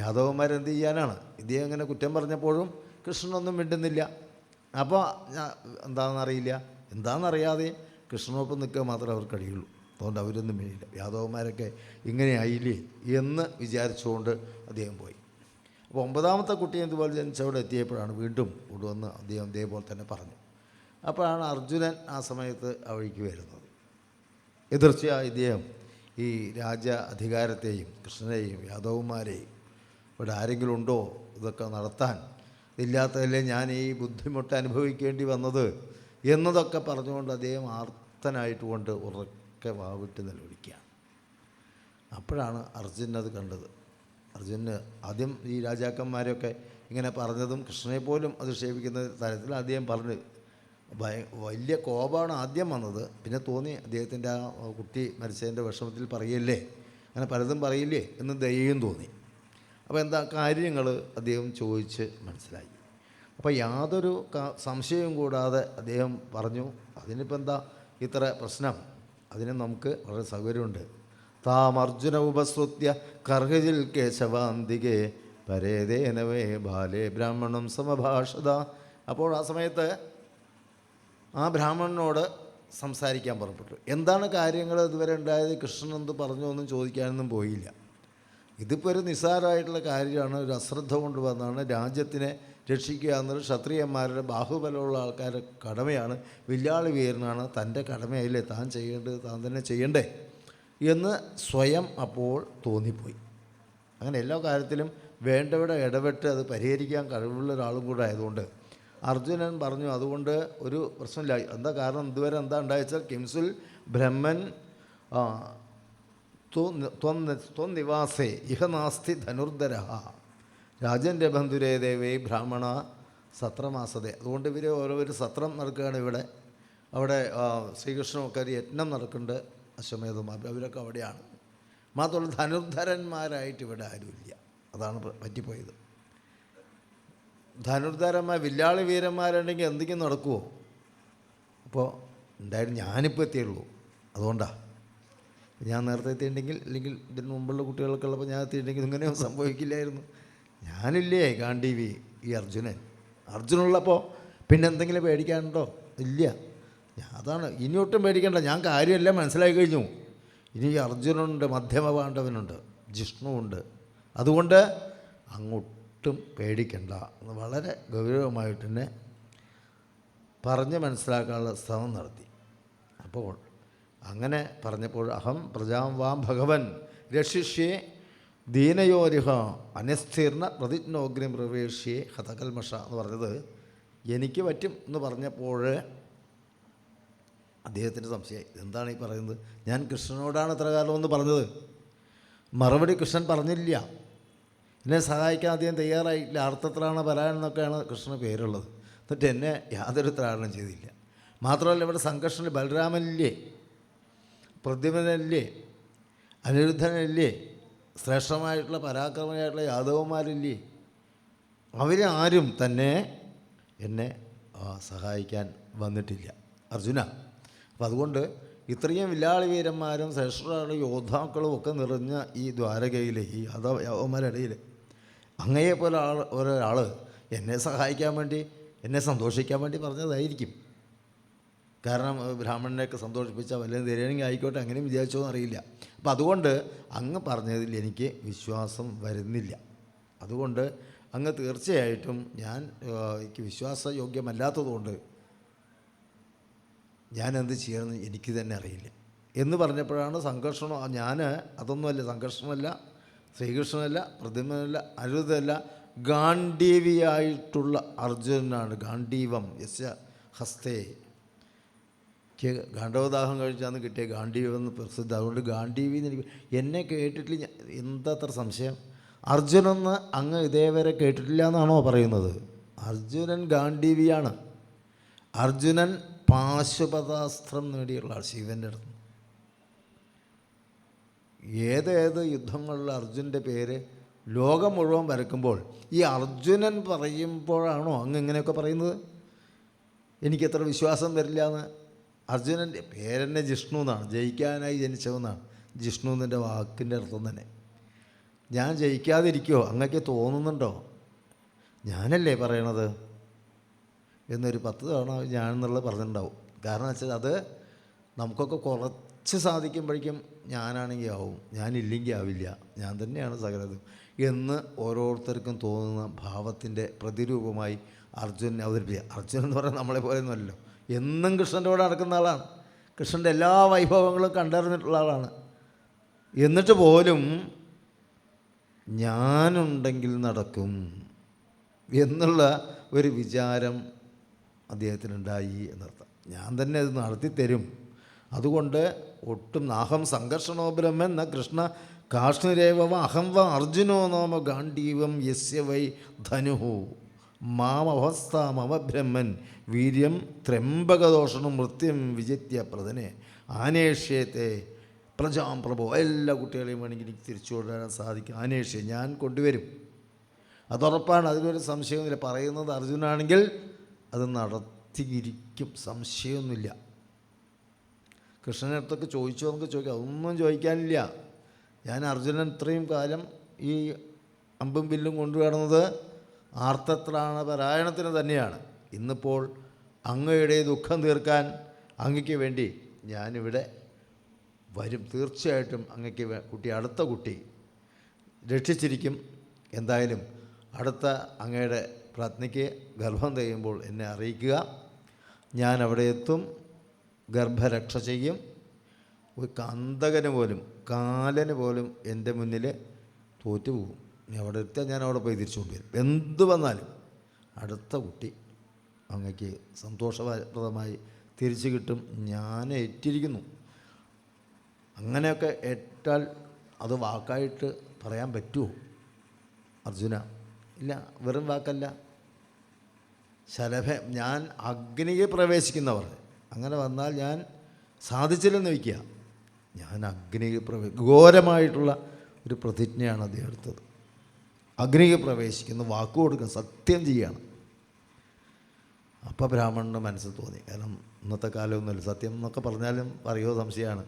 S1: യാദവന്മാരെന്ത് ചെയ്യാനാണ്? ഇതേ അങ്ങനെ കുറ്റം പറഞ്ഞപ്പോഴും കൃഷ്ണനൊന്നും മിണ്ടുന്നില്ല. അപ്പോൾ എന്താണെന്നറിയില്ല, എന്താണെന്നറിയാതെ കൃഷ്ണനൊപ്പം നിൽക്കുക മാത്രമേ അവർക്ക് കഴിയുള്ളൂ. അതുകൊണ്ട് അവരൊന്നും മിണ്ടില്ല. യാദവന്മാരൊക്കെ ഇങ്ങനെ ആയില്ലേ എന്ന് വിചാരിച്ചുകൊണ്ട് അദ്ദേഹം പോയി. അപ്പോൾ 9ാമത്തെ കുട്ടി ഇതുപോലെ ജനിച്ചവിടെ എത്തിയപ്പോഴാണ് വീണ്ടും കൊണ്ടുവന്ന് അദ്ദേഹം ഇതേപോലെ തന്നെ പറഞ്ഞു. അപ്പോഴാണ് അർജുനൻ ആ സമയത്ത് ആ വഴിക്ക് വരുന്നത്. എതിർച്ചയായി ഇദ്ദേഹം ഈ രാജ അധികാരത്തെയും കൃഷ്ണനെയും യാദവന്മാരെയും ഇവിടെ ആരെങ്കിലും ഉണ്ടോ ഇതൊക്കെ നടത്താൻ? ഇല്ലാത്തതല്ലേ ഞാൻ ഈ ബുദ്ധിമുട്ട് അനുഭവിക്കേണ്ടി വന്നത് എന്നതൊക്കെ പറഞ്ഞുകൊണ്ട് അദ്ദേഹം ആർത്തനായിട്ടുകൊണ്ട് ഉറക്കെ വാവിട്ട് നിലവിളിക്കുകയാണ്. അപ്പോഴാണ് അർജുനൻ അത് കണ്ടത്. അർജുനന് ആദ്യം ഈ രാജാക്കന്മാരെയൊക്കെ ഇങ്ങനെ പറഞ്ഞതും കൃഷ്ണനെ പോലും അധിക്ഷേപിക്കുന്ന തരത്തിൽ അദ്ദേഹം പറഞ്ഞ് വലിയ കോപമാണ് ആദ്യം വന്നത്. പിന്നെ തോന്നി അദ്ദേഹത്തിൻ്റെ ആ കുട്ടി മരിച്ചതിൻ്റെ വിഷമത്തിൽ പറയല്ലേ, അങ്ങനെ പലതും പറയില്ലേ എന്ന് ദയയും തോന്നി. അപ്പോൾ എന്താ കാര്യങ്ങൾ അദ്ദേഹം ചോദിച്ച് മനസ്സിലായി. അപ്പോൾ യാതൊരു സംശയവും കൂടാതെ അദ്ദേഹം പറഞ്ഞു, അതിനിപ്പോൾ എന്താ ഇത്ര പ്രശ്നം? അതിന് നമുക്ക് വളരെ സൗകര്യമുണ്ട്. താം അർജുന ഉപസൃത്യ കർഹജിൽ കേശവാന്തികെ പരേതേനവേ ബാലേ ബ്രാഹ്മണം സമഭാഷത. അപ്പോൾ ആ സമയത്ത് ആ ബ്രാഹ്മണനോട് സംസാരിക്കാൻ പുറപ്പെട്ടു. എന്താണ് കാര്യങ്ങൾ ഇതുവരെ ഉണ്ടായത്, കൃഷ്ണൻ എന്ത് പറഞ്ഞു ഒന്നും ചോദിക്കാനൊന്നും പോയില്ല. ഇതിപ്പോൾ ഒരു നിസ്സാരമായിട്ടുള്ള കാര്യമാണ്. ഒരു അശ്രദ്ധ കൊണ്ട് വന്നാണ് രാജ്യത്തിനെ രക്ഷിക്കുക എന്നത് ക്ഷത്രിയന്മാരുടെ ബാഹുബലമുള്ള ആൾക്കാരുടെ കടമയാണ്. വില്ലാളി വീരനാണ്, തൻ്റെ കടമയായില്ലേ താൻ ചെയ്യേണ്ടത്, താൻ തന്നെ ചെയ്യണ്ടേ എന്ന് സ്വയം അപ്പോൾ തോന്നിപ്പോയി. അങ്ങനെ എല്ലാ കാര്യത്തിലും വേണ്ടവിടെ ഇടപെട്ട് അത് പരിഹരിക്കാൻ കഴിവുള്ള ഒരാളും കൂടെ ആയതുകൊണ്ട് അർജുനൻ പറഞ്ഞു, അതുകൊണ്ട് ഒരു പ്രശ്നമില്ല. എന്താ കാരണം, ഇതുവരെ എന്താ ഉണ്ടായിച്ചാൽ കിംസുൽ ബ്രഹ്മൻ ത്വന്നിവാസേ ഇഹ നാസ്തി ധനുർധര രാജൻ്റെ ബന്ധുരേ ദേവേ ബ്രാഹ്മണ സത്രമാസതേ. അതുകൊണ്ട് ഇവർ ഓരോരു സത്രം നടക്കുകയാണ് ഇവിടെ. അവിടെ ശ്രീകൃഷ്ണനൊക്കെ ഒരു യജ്ഞം നടക്കുന്നുണ്ട്, അശ്വമേധം, അവരൊക്കെ അവിടെയാണ്. മാത്രമല്ല ധനുർധരന്മാരായിട്ട് ഇവിടെ ആരുമില്ല. അതാണ് പറ്റിപ്പോയത്. ധനുർധരന്മാർ വില്ലാളി വീരന്മാരുണ്ടെങ്കിൽ എന്തെങ്കിലും നടക്കുമോ? അപ്പോൾ എന്തായാലും ഞാനിപ്പോൾ എത്തിയുള്ളൂ, അതുകൊണ്ടാണ്. ഞാൻ നേരത്തെ എത്തിയിട്ടുണ്ടെങ്കിൽ, അല്ലെങ്കിൽ ഇതിന് മുമ്പുള്ള കുട്ടികളൊക്കെ ഉള്ളപ്പോൾ ഞാൻ എത്തിയിട്ടുണ്ടെങ്കിൽ ഇങ്ങനെയൊന്നും സംഭവിക്കില്ലായിരുന്നു. ഞാനില്ലേ ഗാന്ധീവി ഈ അർജുനുള്ളപ്പോൾ പിന്നെ എന്തെങ്കിലും പേടിക്കാനുണ്ടോ? ഇല്ല. അതാണ് ഇനി ഒട്ടും പേടിക്കേണ്ട. ഞാൻ കാര്യമെല്ലാം മനസ്സിലാക്കി കഴിഞ്ഞു. ഇനി അർജുനുണ്ട്, മധ്യമ പാണ്ഡവനുണ്ട്, ജിഷ്ണുവുണ്ട്. അതുകൊണ്ട് അങ്ങോട്ടും പേടിക്കണ്ട എന്ന് വളരെ ഗൗരവമായിട്ട് തന്നെ പറഞ്ഞ് മനസ്സിലാക്കാനുള്ള ശ്രമം നടത്തി. അപ്പോൾ അങ്ങനെ പറഞ്ഞപ്പോൾ അഹം പ്രജാം വാം ഭഗവൻ രക്ഷിഷ്യേ ദീനയോരിഹ അനസ്ഥീർണ പ്രതിജ്ഞോഗ്രം പ്രവേശ്യേ ഹതകൽമഷ എന്ന് പറഞ്ഞത് എനിക്ക് പറ്റും എന്ന് പറഞ്ഞപ്പോൾ അദ്ദേഹത്തിൻ്റെ സംശയമായി. എന്താണ് ഈ പറയുന്നത്? ഞാൻ കൃഷ്ണനോടാണ് ഇത്ര കാലം എന്ന് പറഞ്ഞത്. മറുപടി കൃഷ്ണൻ പറഞ്ഞില്ല. എന്നെ സഹായിക്കാൻ അദ്ദേഹം തയ്യാറായില്ല. അർത്ഥത്തിലാണ് പരായണം എന്നൊക്കെയാണ് കൃഷ്ണന് പേരുള്ളത്. എന്നിട്ട് എന്നെ യാതൊരു ത്രാടനം ചെയ്തില്ല. മാത്രമല്ല ഇവിടെ സംഘർഷനിൽ ബലരാമനില്ലേ, പ്രദ്യുമ്നനില്ലേ, അനിരുദ്ധനില്ലേ, ശ്രേഷ്ഠമായിട്ടുള്ള പരാക്രമമായിട്ടുള്ള യാദവന്മാരില്ലേ, അവരാരും തന്നെ എന്നെ സഹായിക്കാൻ വന്നിട്ടില്ല അർജുന. അപ്പം അതുകൊണ്ട് ഇത്രയും വില്ലാളി വീരന്മാരും ശ്രേഷ്ഠരായ യോദ്ധാക്കളും ഒക്കെ നിറഞ്ഞ ഈ ദ്വാരകയിലെ ഈ യാദവന്മാരുടെ ഇടയിൽ അങ്ങയെപ്പോലെ ഒരാൾ എന്നെ സഹായിക്കാൻ വേണ്ടി, എന്നെ സന്തോഷിക്കാൻ വേണ്ടി പറഞ്ഞതായിരിക്കും. കാരണം ബ്രാഹ്മണനെയൊക്കെ സന്തോഷിപ്പിച്ചാൽ വല്ലതും തരികയാണെങ്കിൽ ആയിക്കോട്ടെ, അങ്ങനെയും വിചാരിച്ചോ എന്നറിയില്ല. അപ്പം അതുകൊണ്ട് അങ്ങ് പറഞ്ഞതിൽ എനിക്ക് വിശ്വാസം വരുന്നില്ല. അതുകൊണ്ട് അങ്ങ് തീർച്ചയായിട്ടും എനിക്ക് വിശ്വാസയോഗ്യമല്ലാത്തതുകൊണ്ട് ഞാൻ എന്ത് ചെയ്യണമെന്ന് എനിക്ക് തന്നെ അറിയില്ല എന്ന് പറഞ്ഞപ്പോഴാണ് സംഘർഷണം. ഞാൻ അതൊന്നുമല്ല, സംഘർഷമല്ല, ശ്രീകൃഷ്ണനല്ല, പ്രദ്യുമ്നനല്ല, അനിരുദ്ധനല്ല, ഗാണ്ഡീവിയായിട്ടുള്ള അർജുനനാണ്. ഗാണ്ഡീവം യസ്യ ഹസ്തേ, ഗാണ്ഡവദാഹം കഴിച്ചാന്ന് കിട്ടിയ ഗാണ്ഡീവം എന്ന് പ്രസിദ്ധം. അതുകൊണ്ട് ഗാണ്ഡീവി എന്ന് എനിക്ക് എന്നെ കേട്ടിട്ടില്ല. എന്താ അത്ര സംശയം? അർജുനെന്ന് അങ്ങ് ഇതേവരെ കേട്ടിട്ടില്ല എന്നാണോ പറയുന്നത്? അർജുനൻ ഗാണ്ഡീവിയാണ്. അർജുനൻ പാശുപതാസ്ത്രം നേടിയുള്ള ആൾ ശിവൻ്റെ അടുത്ത്. ഏതേത് യുദ്ധങ്ങളിൽ അർജുൻ്റെ പേര് ലോകം മുഴുവൻ വരക്കുമ്പോൾ ഈ അർജുനൻ പറയുമ്പോഴാണോ അങ്ങ് ഇങ്ങനെയൊക്കെ പറയുന്നത്? എനിക്കത്ര വിശ്വാസം വരില്ല എന്ന്. അർജുനൻ്റെ പേരെന്നെ ജിഷ്ണു എന്നാണ്, ജയിക്കാനായി ജനിച്ചവെന്നാണ് ജിഷ്ണു എന്നതിൻ്റെ വാക്കിൻ്റെ അർത്ഥം തന്നെ. ഞാൻ ജയിക്കാതിരിക്കുമോ അങ്ങക്ക് തോന്നുന്നുണ്ടോ? ഞാനല്ലേ പറയണത് എന്നൊരു 10 തവണ ഞാനെന്നുള്ളത് പറഞ്ഞിട്ടുണ്ടാവും. കാരണം വെച്ചാൽ അത് നമുക്കൊക്കെ കുറച്ച് സാധിക്കുമ്പോഴേക്കും ഞാനാണെങ്കിൽ ആവും, ഞാനില്ലെങ്കിൽ ആവില്ല, ഞാൻ തന്നെയാണ് സകലതും എന്ന് ഓരോരുത്തർക്കും തോന്നുന്ന ഭാവത്തിൻ്റെ പ്രതിരൂപമായി അർജുനനെ അവതരിപ്പിക്കുക. അർജുനൻ എന്ന് പറയുന്നത് നമ്മളെ പോലെയൊന്നുമല്ലോ, എന്നും കൃഷ്ണൻ്റെ കൂടെ നടക്കുന്ന ആളാണ്, കൃഷ്ണൻ്റെ എല്ലാ വൈഭവങ്ങളും കണ്ടറിഞ്ഞിട്ടുള്ള ആളാണ്. എന്നിട്ട് പോലും ഞാനുണ്ടെങ്കിൽ നടക്കും എന്നുള്ള ഒരു വിചാരം അദ്ദേഹത്തിനുണ്ടായി എന്നർത്ഥം. ഞാൻ തന്നെ അത് നടത്തിത്തരും. അതുകൊണ്ട് ഒട്ടും നാഹം സംഘർഷണോ ബ്രഹ്മൻ ന കൃഷ്ണ കാഷ്ണിരേവ അഹം വ അർജുനോ നാമ ഗാണ്ഡീവം യസ്യ വൈ ധനുഹു മാമവസ്ഥ മമ ബ്രഹ്മൻ വീര്യം ത്രംബകദോഷണം മൃത്യം വിജിത്യ പ്രധനെ ആനേഷ്യത്തെ പ്രജാം പ്രഭോ. എല്ലാ കുട്ടികളെയും വേണമെങ്കിൽ എനിക്ക് തിരിച്ചു കൊണ്ടുവരാൻ സാധിക്കും. ആനേഷ്യ ഞാൻ കൊണ്ടുവരും, അതുറപ്പാണ്, അതിലൊരു സംശയമൊന്നുമില്ല. പറയുന്നത് അർജുനാണെങ്കിൽ അത് നടത്തിയിരിക്കും, സംശയമൊന്നുമില്ല. കൃഷ്ണൻ്റെ അടുത്തൊക്കെ ചോദിച്ചോ നമുക്ക് ചോദിക്കാം, അതൊന്നും ചോദിക്കാനില്ല. ഞാൻ അർജുനൻ ഇത്രയും കാലം ഈ അമ്പും വില്ലും കൊണ്ടുവരുന്നത് ആർത്തത്രാണ പരായണത്തിന് തന്നെയാണ്. ഇന്നിപ്പോൾ അങ്ങയുടെ ദുഃഖം തീർക്കാൻ അങ്ങയ്ക്ക് വേണ്ടി ഞാനിവിടെ വരും. തീർച്ചയായിട്ടും അങ്ങയ്ക്ക് അടുത്ത കുട്ടി രക്ഷിച്ചിരിക്കും. എന്തായാലും അടുത്ത അങ്ങയുടെ പ്രാജ്ഞയ്ക്ക് ഗർഭം തികയുമ്പോൾ എന്നെ അറിയിക്കുക. ഞാൻ അവിടെ എത്തും, ഗർഭരക്ഷ ചെയ്യും. ഒരു അന്തകന് പോലും, കാലന് പോലും എൻ്റെ മുന്നിൽ തോറ്റുപോകും. ഇനി അവിടെ എത്തിയാൽ ഞാൻ അവിടെ പോയി തിരിച്ചു കൊണ്ടുവരും. എന്ത് വന്നാലും അടുത്ത കുട്ടി അങ്ങക്ക് സന്തോഷപ്രദമായി തിരിച്ചു കിട്ടും. ഞാൻ ഏറ്റിരിക്കുന്നു. അങ്ങനെയൊക്കെ ഏറ്റാൽ അത് വാക്കായിട്ട് പറയാൻ പറ്റുമോ അർജുന? ഇല്ല, വെറും വാക്കല്ല. ഞാൻ അഗ്നിയിൽ പ്രവേശിക്കുന്നവർ അങ്ങനെ വന്നാൽ ഞാൻ സാധിച്ചില്ലെന്ന് വയ്ക്കുക. ഞാൻ അഗ്നിയിൽ ഘോരമായിട്ടുള്ള ഒരു പ്രതിജ്ഞയാണ് അദ്ദേഹം എടുത്തത്. അഗ്നിയിൽ പ്രവേശിക്കുന്ന വാക്ക് കൊടുക്കുക, സത്യം ചെയ്യുകയാണ്. അപ്പോൾ ബ്രാഹ്മണന് മനസ്സിൽ തോന്നി, കാരണം ഇന്നത്തെ കാലമൊന്നുമില്ല, സത്യം എന്നൊക്കെ പറഞ്ഞാലും പറയുമോ സംശയമാണ്,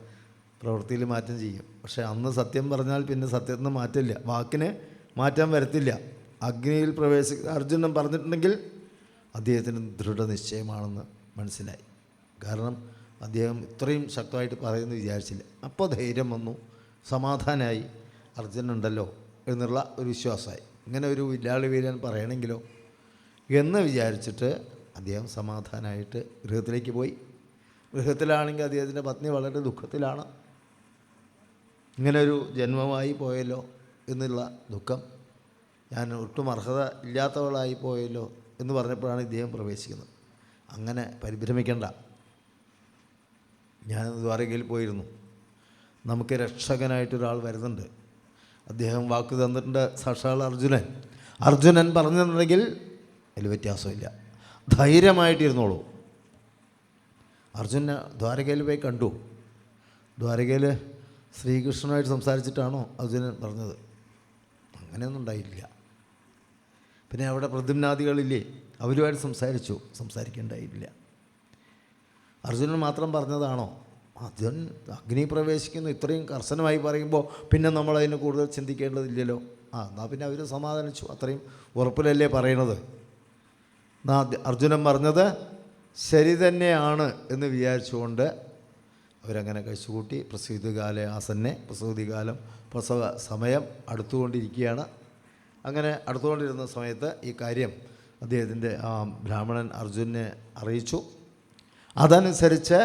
S1: പ്രവൃത്തിയിൽ മാറ്റം ചെയ്യും. പക്ഷേ അന്ന് സത്യം പറഞ്ഞാൽ പിന്നെ സത്യത്തിന് മാറ്റമില്ല, വാക്കിന് മാറ്റം വരത്തില്ല. അഗ്നിയിൽ അർജുനൻ പറഞ്ഞിട്ടുണ്ടെങ്കിൽ അദ്ദേഹത്തിന് ദൃഢനിശ്ചയമാണെന്ന് മനസ്സിലായി. കാരണം അദ്ദേഹം ഇത്രയും ശക്തമായിട്ട് പറയുമെന്ന് വിചാരിച്ചില്ല. അപ്പോൾ ധൈര്യം വന്നു, സമാധാനമായി, അർജുനുണ്ടല്ലോ എന്നുള്ള ഒരു വിശ്വാസമായി. ഇങ്ങനെ ഒരു വില്ലാളി വീരൻ പറയണമെങ്കിലോ എന്ന് വിചാരിച്ചിട്ട് അദ്ദേഹം സമാധാനമായിട്ട് ഗൃഹത്തിലേക്ക് പോയി. ഗൃഹത്തിലാണെങ്കിൽ അദ്ദേഹത്തിൻ്റെ പത്നി വളരെ ദുഃഖത്തിലാണ്. ഇങ്ങനൊരു ജന്മമായി പോയല്ലോ എന്നുള്ള ദുഃഖം, ഞാൻ ഒട്ടും അർഹത ഇല്ലാത്തവളായി പോയല്ലോ എന്ന് പറഞ്ഞപ്പോഴാണ് ഇദ്ദേഹം പ്രവേശിക്കുന്നത്. അങ്ങനെ പരിഭ്രമിക്കേണ്ട, ഞാൻ ദ്വാരകയിൽ പോയിരുന്നു, നമുക്ക് രക്ഷകനായിട്ടൊരാൾ വരുന്നുണ്ട്, അദ്ദേഹം വാക്ക് തന്നിട്ടുണ്ട്, സാക്ഷാൽ അർജുനൻ പറഞ്ഞിട്ടുണ്ടെങ്കിൽ അതിൽ വ്യത്യാസമില്ല, ധൈര്യമായിട്ടിരുന്നോളൂ. അർജുന ദ്വാരകയിൽ പോയി കണ്ടു. ദ്വാരകയിൽ ശ്രീകൃഷ്ണനായിട്ട് സംസാരിച്ചിട്ടാണോ അർജുനൻ പറഞ്ഞത്? അങ്ങനെയൊന്നും ഉണ്ടായില്ല. പിന്നെ അവിടെ പ്രദ്യുമ്നാദികളില്ലേ, അവരുമായിട്ട് സംസാരിക്കേണ്ടായില്ല. അർജുനൻ മാത്രം പറഞ്ഞതാണോ? അർജുനൻ അഗ്നി പ്രവേശിക്കുന്നു ഇത്രയും കർശനമായി പറയുമ്പോൾ പിന്നെ നമ്മളതിന് കൂടുതൽ ചിന്തിക്കേണ്ടതില്ലല്ലോ. എന്നാൽ പിന്നെ അവർ സമാധാനിച്ചു, അത്രയും ഉറപ്പിലല്ലേ പറയണത്. അർജുനൻ പറഞ്ഞത് ശരി തന്നെയാണ് എന്ന് വിചാരിച്ചുകൊണ്ട് അവരങ്ങനെ കഴിച്ചുകൂട്ടി. പ്രസൂതികാലം പ്രസവ സമയം അടുത്തുകൊണ്ടിരിക്കുകയാണ്. അങ്ങനെ അടുത്തുകൊണ്ടിരുന്ന സമയത്ത് ഈ കാര്യം അദ്ദേഹത്തിൻ്റെ ബ്രാഹ്മണൻ അർജുനെ അറിയിച്ചു. അതനുസരിച്ച്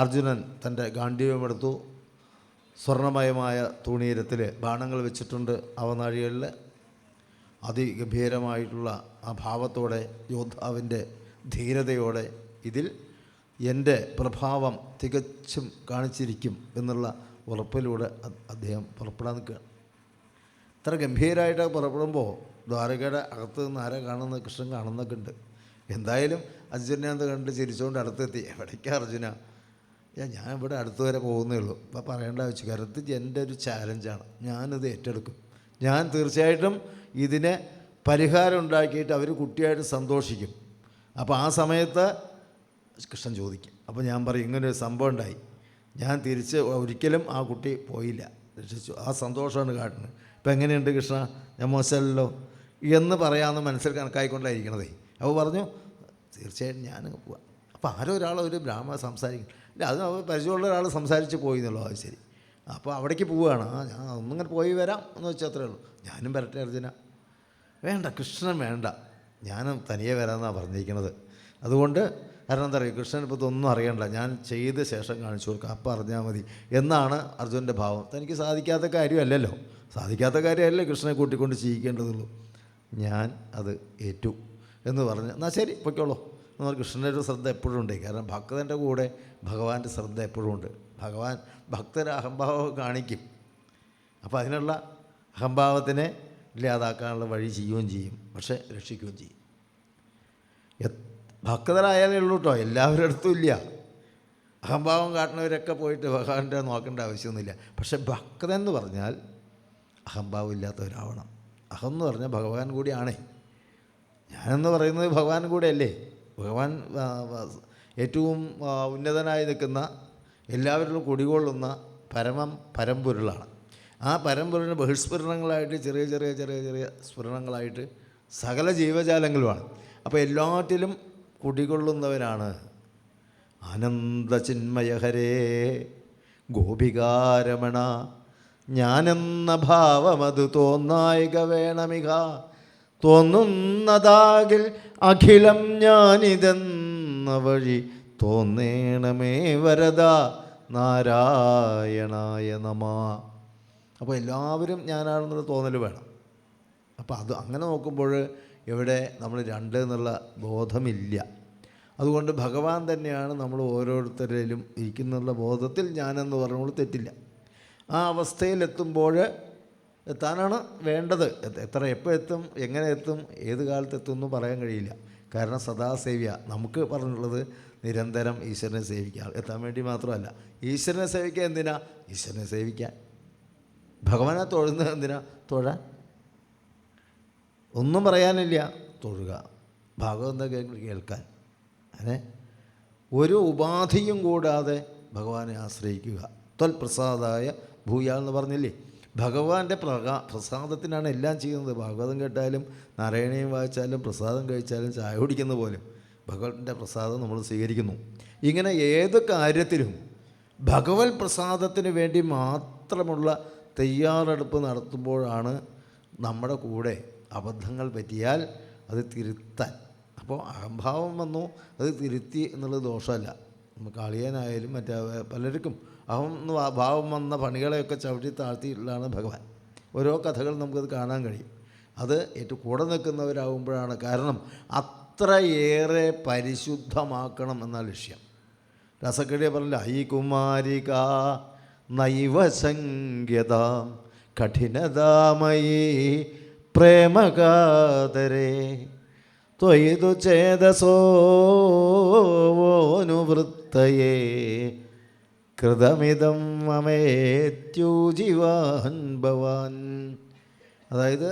S1: അർജുനൻ തൻ്റെ ഗാണ്ഡീവമെടുത്തു. സ്വർണ്ണമയമായ തുണീരത്തിൽ ബാണങ്ങൾ വെച്ചിട്ടുണ്ട് അവനാഴികളിൽ. അതിഗംഭീരമായിട്ടുള്ള ആ ഭാവത്തോടെ, യോദ്ധാവിൻ്റെ ധീരതയോടെ, ഇതിൽ എൻ്റെ പ്രഭാവം തികച്ചും കാണിച്ചിരിക്കും എന്നുള്ള ഉറപ്പിലൂടെ അദ്ദേഹം പുറപ്പെടാൻ നിൽക്കുകയാണ്. ഇത്ര ഗംഭീരമായിട്ട് പുറപ്പെടുമ്പോൾ ദ്വാരകയുടെ അകത്ത് നിന്ന് ആരെ കാണുന്നത്? കൃഷ്ണൻ കാണുന്നൊക്കെ ഉണ്ട്. എന്തായാലും അർജുനെ അത് കണ്ട് ചിരിച്ചുകൊണ്ട് അടുത്തെത്തി. എവിടേക്കാണ് അർജുന? ഞാൻ ഇവിടെ അടുത്ത് വരെ പോകുന്നേ ഉള്ളൂ. അപ്പോൾ പറയേണ്ട ആവശ്യം, കരുത്ത് എൻ്റെ ഒരു ചാലഞ്ചാണ്, ഞാനിത് ഏറ്റെടുക്കും. ഞാൻ തീർച്ചയായിട്ടും ഇതിന് പരിഹാരം ഉണ്ടാക്കിയിട്ട് അവർ കുട്ടിയായിട്ട് സന്തോഷിക്കും. അപ്പോൾ ആ സമയത്ത് കൃഷ്ണൻ ചോദിക്കും. അപ്പോൾ ഞാൻ പറയും, ഇങ്ങനൊരു സംഭവം ഉണ്ടായി, ഞാൻ തിരിച്ച് ഒരിക്കലും ആ കുട്ടി പോയില്ല, രക്ഷിച്ചു, ആ സന്തോഷമാണ് കാട്ടുന്നത്. ഇപ്പം എങ്ങനെയുണ്ട് കൃഷ്ണ, ഞാൻ മോശമല്ലോ എന്ന് പറയാമെന്ന് മനസ്സിൽ കണക്കായിക്കൊണ്ടായിരിക്കണതേ. അപ്പോൾ പറഞ്ഞു, തീർച്ചയായിട്ടും ഞാനങ്ങ് പോവാം. അപ്പോൾ ഒരു ബ്രാഹ്മണ സംസാരിക്കും, ഇല്ല അത് പരിചയമുള്ള ഒരാൾ സംസാരിച്ച് പോയി എന്നുള്ളൂ. അത് ശരി, അപ്പോൾ അവിടേക്ക് പോവുകയാണ്. ഞാൻ ഒന്നിങ്ങനെ പോയി വരാം എന്ന് വെച്ചാൽ അത്രേ ഉള്ളൂ. ഞാനും വരട്ടെ അർജുന? വേണ്ട, കൃഷ്ണൻ വേണ്ട, ഞാനും തനിയെ വരാമെന്നാണ് പറഞ്ഞിരിക്കുന്നത്. അതുകൊണ്ട് കാരണം എന്താ പറയുക, കൃഷ്ണൻ ഇപ്പോൾ ഇതൊന്നും അറിയണ്ട, ഞാൻ ചെയ്ത ശേഷം കാണിച്ചു കൊടുക്കാം, അപ്പം അറിഞ്ഞാൽ മതി എന്നാണ് അർജുനൻ്റെ ഭാവം. തനിക്ക് സാധിക്കാത്ത കാര്യമല്ലല്ലോ, സാധിക്കാത്ത കാര്യമല്ലേ കൃഷ്ണനെ കൂട്ടിക്കൊണ്ട് ചെയ്യിക്കേണ്ടതുള്ളൂ. ഞാൻ അത് ഏറ്റു എന്ന് പറഞ്ഞ്, എന്നാൽ ശരി പൊയ്ക്കോളൂ എന്ന് പറഞ്ഞ് കൃഷ്ണൻ്റെ ഒരു ശ്രദ്ധ എപ്പോഴും ഉണ്ട്. കാരണം ഭക്തൻ്റെ കൂടെ ഭഗവാന്റെ ശ്രദ്ധ എപ്പോഴും ഉണ്ട്. ഭഗവാൻ ഭക്തരെ അഹംഭാവം കാണിക്കും. അപ്പോൾ അതിനുള്ള അഹംഭാവത്തിനെ ഇല്ലാതാക്കാനുള്ള വഴി ചെയ്യുകയും ചെയ്യും, പക്ഷേ രക്ഷിക്കുകയും ചെയ്യും. ഭക്തരായാലേ ഉള്ളൂ കേട്ടോ, എല്ലാവരുടെ അടുത്തും ഇല്ല. അഹംഭാവം കാട്ടുന്നവരൊക്കെ പോയിട്ട് ഭഗവാന്റെ നോക്കേണ്ട ആവശ്യമൊന്നുമില്ല. പക്ഷെ ഭക്തൻ എന്ന് പറഞ്ഞാൽ അഹംഭാവം ഇല്ലാത്തവരാവണം. അഹം എന്ന് പറഞ്ഞാൽ ഭഗവാൻ കൂടിയാണേ. ഞാനെന്ന് പറയുന്നത് ഭഗവാൻ കൂടെ അല്ലേ. ഭഗവാൻ ഏറ്റവും ഉന്നതനായി നിൽക്കുന്ന, എല്ലാവരിലും കുടികൊള്ളുന്ന പരമ്പൊരുളാണ്. ആ പരമ്പൊരുളിന് ബഹിസ്ഫുരണങ്ങളായിട്ട് ചെറിയ ചെറിയ ചെറിയ ചെറിയ സ്ഫുരണങ്ങളായിട്ട് സകല ജീവജാലങ്ങളുമാണ്. അപ്പോൾ എല്ലാറ്റിലും കുടികൊള്ളുന്നവരാണ്. ആനന്ദചിന്മയഹരേ ഗോപികാരമണ, ഞാനെന്ന ഭാവമത് തോന്നായിക വേണമിക തോന്നുന്നതാകിൽ അഖിലം ഞാനിതെന്ന വഴി തോന്നേണമേ വരദ നാരായണായ നമ. അപ്പോൾ എല്ലാവരും ഞാനാണെന്നുള്ള തോന്നൽ വേണം. അപ്പോൾ അത് അങ്ങനെ നോക്കുമ്പോൾ ഇവിടെ നമ്മൾ രണ്ട് എന്നുള്ള ബോധമില്ല. അതുകൊണ്ട് ഭഗവാൻ തന്നെയാണ് നമ്മൾ ഓരോരുത്തരിലും ഇരിക്കുന്നുള്ള ബോധത്തിൽ ഞാനെന്ന് പറഞ്ഞുകൊണ്ട് തെറ്റില്ല. ആ അവസ്ഥയിലെത്തുമ്പോൾ എത്താനാണ് വേണ്ടത്. എത്ര എപ്പോൾ എത്തും, എങ്ങനെ എത്തും, ഏത് കാലത്ത് എത്തും എന്ന് പറയാൻ കഴിയില്ല. കാരണം സദാസേവ്യ നമുക്ക് പറഞ്ഞിട്ടുള്ളത് നിരന്തരം ഈശ്വരനെ സേവിക്കാൻ എത്താൻ വേണ്ടി മാത്രമല്ല. ഈശ്വരനെ സേവിക്കാൻ എന്തിനാ? ഈശ്വരനെ സേവിക്കാൻ. ഭഗവാനെ തൊഴുന്നത് എന്തിനാ? തൊഴാൻ. ഒന്നും പറയാനില്ല, തൊഴുക, ഭാഗവതം കേൾക്കാൻ. അങ്ങനെ ഒരു ഉപാധിയും കൂടാതെ ഭഗവാനെ ആശ്രയിക്കുക. ത്വൽപ്രസാദായ ഭൂയാൽ എന്ന് പറഞ്ഞില്ലേ? ഭഗവാന്റെ പ്രസാദത്തിനാണ് എല്ലാം ചെയ്യുന്നത്. ഭാഗവതം കേട്ടാലും നാരായണീയം വായിച്ചാലും പ്രസാദം കഴിച്ചാലും ചായ കുടിക്കുന്ന പോലും ഭഗവതിൻ്റെ പ്രസാദം നമ്മൾ സ്വീകരിക്കുന്നു. ഇങ്ങനെ ഏത് കാര്യത്തിലും ഭഗവത് പ്രസാദത്തിന് വേണ്ടി മാത്രമുള്ള തയ്യാറെടുപ്പ് നടത്തുമ്പോഴാണ് നമ്മുടെ കൂടെ അബദ്ധങ്ങൾ പറ്റിയാൽ അത് തിരുത്താൻ. അപ്പോൾ അഹംഭാവം വന്നു, അത് തിരുത്തി എന്നുള്ളത് ദോഷമല്ല. നമുക്ക് അളിയനായാലും മറ്റേ പലർക്കും ഭാവം വന്ന പണികളെയൊക്കെ ചവിട്ടി താഴ്ത്തിയിട്ടുള്ളതാണ് ഭഗവാൻ. ഓരോ കഥകൾ നമുക്കത് കാണാൻ കഴിയും. അത് ഏറ്റവും കൂടെ നിൽക്കുന്നവരാകുമ്പോഴാണ്. കാരണം അത്രയേറെ പരിശുദ്ധമാക്കണം എന്ന ലക്ഷ്യം. രസക്കടിയെ പറഞ്ഞില്ല, ഐ കുമാരിക നൈവസംഗ്യത കഠിനതാമയീ പ്രേമകാതരേ ത്വയിതു ചേതസോനുവൃത്തയേ കൃതമിതം മമേത്യൂജിവാൻ ഭവാൻ. അതായത്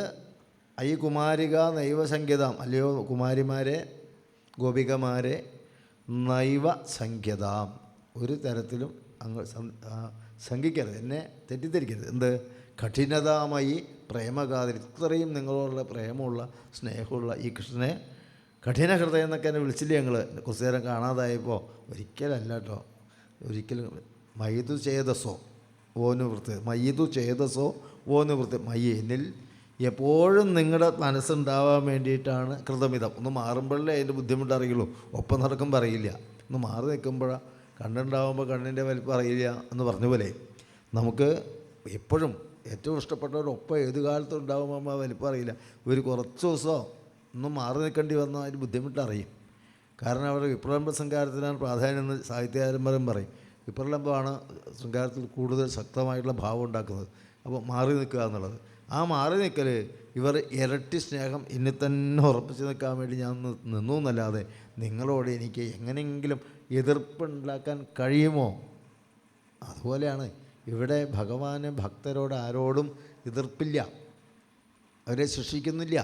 S1: ഐ കുമാരിക നൈവസംഖ്യതാം, അല്ലയോ കുമാരിമാരെ, ഗോപികമാരെ, നൈവസംഖ്യതാം, ഒരു തരത്തിലും അങ്ങ് ശങ്കിക്കരുത്, എന്നെ തെറ്റിദ്ധരിക്കരുത്. എന്ത്? കഠിനതാമായി പ്രേമകാതിരി, ഇത്രയും നിങ്ങളോടുള്ള പ്രേമമുള്ള സ്നേഹമുള്ള ഈ കൃഷ്ണനെ കഠിന ഹൃദയം എന്നൊക്കെ എന്നെ വിളിച്ചില്ലേ ഞങ്ങൾ കുറച്ചു നേരം കാണാതായപ്പോൾ? ഒരിക്കലല്ല കേട്ടോ, ഒരിക്കലും. മയ്യതു ചേതസോ ഓനുവൃത്തി, മയ്യതു ചേതസോ ഓനുവൃത്തി, മയ്യ എന്നിൽ എപ്പോഴും നിങ്ങളുടെ മനസ്സുണ്ടാവാൻ വേണ്ടിയിട്ടാണ് കൃതമിതം. ഒന്ന് മാറുമ്പോഴല്ലേ അതിൻ്റെ ബുദ്ധിമുട്ട് അറിയുള്ളൂ. ഒപ്പം നടക്കുമ്പോൾ അറിയില്ല. ഒന്ന് മാറി നിൽക്കുമ്പോഴാണ്, കണ്ണുണ്ടാകുമ്പോൾ കണ്ണിൻ്റെ വലിപ്പം അറിയില്ല എന്ന് പറഞ്ഞ പോലെ നമുക്ക് എപ്പോഴും ഏറ്റവും ഇഷ്ടപ്പെട്ടവരൊപ്പം ഏത് കാലത്തും ഉണ്ടാകുമ്പോൾ വലിപ്പം അറിയില്ല. ഒരു കുറച്ച് ദിവസമോ ഒന്ന് മാറി നിൽക്കേണ്ടി വന്നാൽ അതിന് ബുദ്ധിമുട്ടറിയും. കാരണം അവർ വിപ്രലംബ ശൃംഗാരത്തിനാണ് പ്രാധാന്യം എന്ന് സാഹിത്യകാരന്മാരും പറയും. വിപ്രലംബമാണ് ശൃംഗാരത്തിൽ കൂടുതൽ ശക്തമായിട്ടുള്ള ഭാവം ഉണ്ടാക്കുന്നത്. അപ്പോൾ മാറി നിൽക്കുക എന്നുള്ളത്, ആ മാറി നിൽക്കൽ ഇവർ ഇരട്ടി സ്നേഹം ഇനി തന്നെ ഉറപ്പിച്ച് നിൽക്കാൻ വേണ്ടി ഞാൻ നിന്നു എന്നല്ലാതെ നിങ്ങളോട് എനിക്ക് എങ്ങനെയെങ്കിലും എതിർപ്പുണ്ടാക്കാൻ കഴിയുമോ? അതുപോലെയാണ് ഇവിടെ ഭഗവാന് ഭക്തരോട് ആരോടും എതിർപ്പില്ല, അവരെ ശിക്ഷിക്കുന്നില്ല.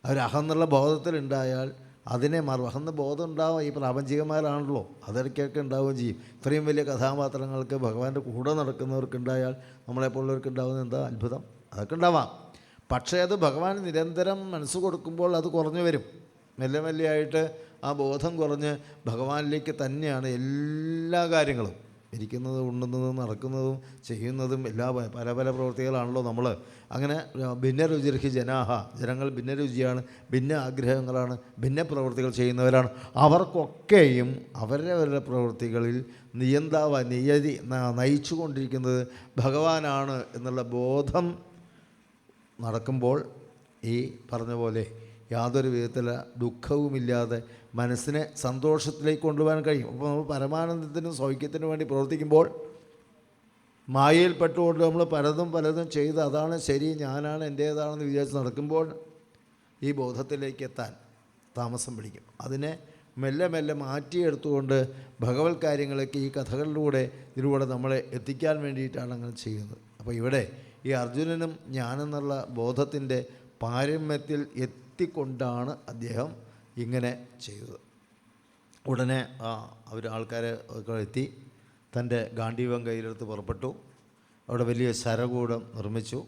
S1: അവരഹന്നുള്ള ബോധത്തിലുണ്ടായാൽ അതിനെ അഹന്ന ബോധം ഉണ്ടാവും. ഈ പ്രാപഞ്ചികന്മാരാണല്ലോ, അതിടയ്ക്കൊക്കെ ഉണ്ടാവുകയും ചെയ്യും. ഇത്രയും വലിയ കഥാപാത്രങ്ങൾക്ക് ഭഗവാന്റെ കൂടെ നടക്കുന്നവർക്കുണ്ടായാൽ നമ്മളെപ്പോലുള്ളവർക്ക് ഉണ്ടാകുന്ന എന്താ അത്ഭുതം? അതൊക്കെ ഉണ്ടാവാം. പക്ഷേ അത് ഭഗവാൻ നിരന്തരം മനസ്സ് കൊടുക്കുമ്പോൾ അത് കുറഞ്ഞു വരും. മെല്ലെ മെല്ലെയായിട്ട് ആ ബോധം കുറഞ്ഞ് ഭഗവാനിലേക്ക് തന്നെയാണ് എല്ലാ കാര്യങ്ങളും. ഇരിക്കുന്നതും ഉണ്ണുന്നതും നടക്കുന്നതും ചെയ്യുന്നതും എല്ലാ പല പല പ്രവൃത്തികളാണല്ലോ നമ്മൾ. അങ്ങനെ ഭിന്നരുചിർഹി ജനാഹ, ജനങ്ങൾ ഭിന്നരുചിയാണ്, ഭിന്ന ആഗ്രഹങ്ങളാണ്, ഭിന്ന പ്രവൃത്തികൾ ചെയ്യുന്നവരാണ്. അവർക്കൊക്കെയും അവരവരുടെ പ്രവൃത്തികളിൽ നിയതി നയിച്ചു കൊണ്ടിരിക്കുന്നത് ഭഗവാനാണ് എന്നുള്ള ബോധം നടക്കുമ്പോൾ ഈ പറഞ്ഞ പോലെ യാതൊരു വിധത്തിലുള്ള ദുഃഖവുമില്ലാതെ മനസ്സിനെ സന്തോഷത്തിലേക്ക് കൊണ്ടുപോകാൻ കഴിയും. അപ്പോൾ നമ്മൾ പരമാനന്ദത്തിനും സൗഖ്യത്തിനും വേണ്ടി പ്രവർത്തിക്കുമ്പോൾ മായയിൽപ്പെട്ടുകൊണ്ട് നമ്മൾ പലതും ചെയ്ത് അതാണ് ശരി, ഞാനാണ് എൻ്റേതാണെന്ന് വിചാരിച്ച് നടക്കുമ്പോൾ ഈ ബോധത്തിലേക്ക് എത്താൻ താമസം പിടിക്കും. അതിനെ മെല്ലെ മെല്ലെ മാറ്റിയെടുത്തുകൊണ്ട് ഭഗവത് കാര്യങ്ങളൊക്കെ ഈ ഇതിലൂടെ നമ്മളെ എത്തിക്കാൻ വേണ്ടിയിട്ടാണ് അങ്ങനെ ചെയ്യുന്നത്. അപ്പോൾ ഇവിടെ ഈ അർജുനനും ഞാനെന്നുള്ള ബോധത്തിൻ്റെ പാരമ്യത്തിൽ എത്തിക്കൊണ്ടാണ് അദ്ദേഹം ഇങ്ങനെ ചെയ്തത്. ഉടനെ ആൾക്കാരെ എത്തി തൻ്റെ ഗാണ്ഡീവം കയ്യിലെടുത്ത് പുറപ്പെട്ടു. അവിടെ വലിയ ശരകൂടം നിർമ്മിച്ചു.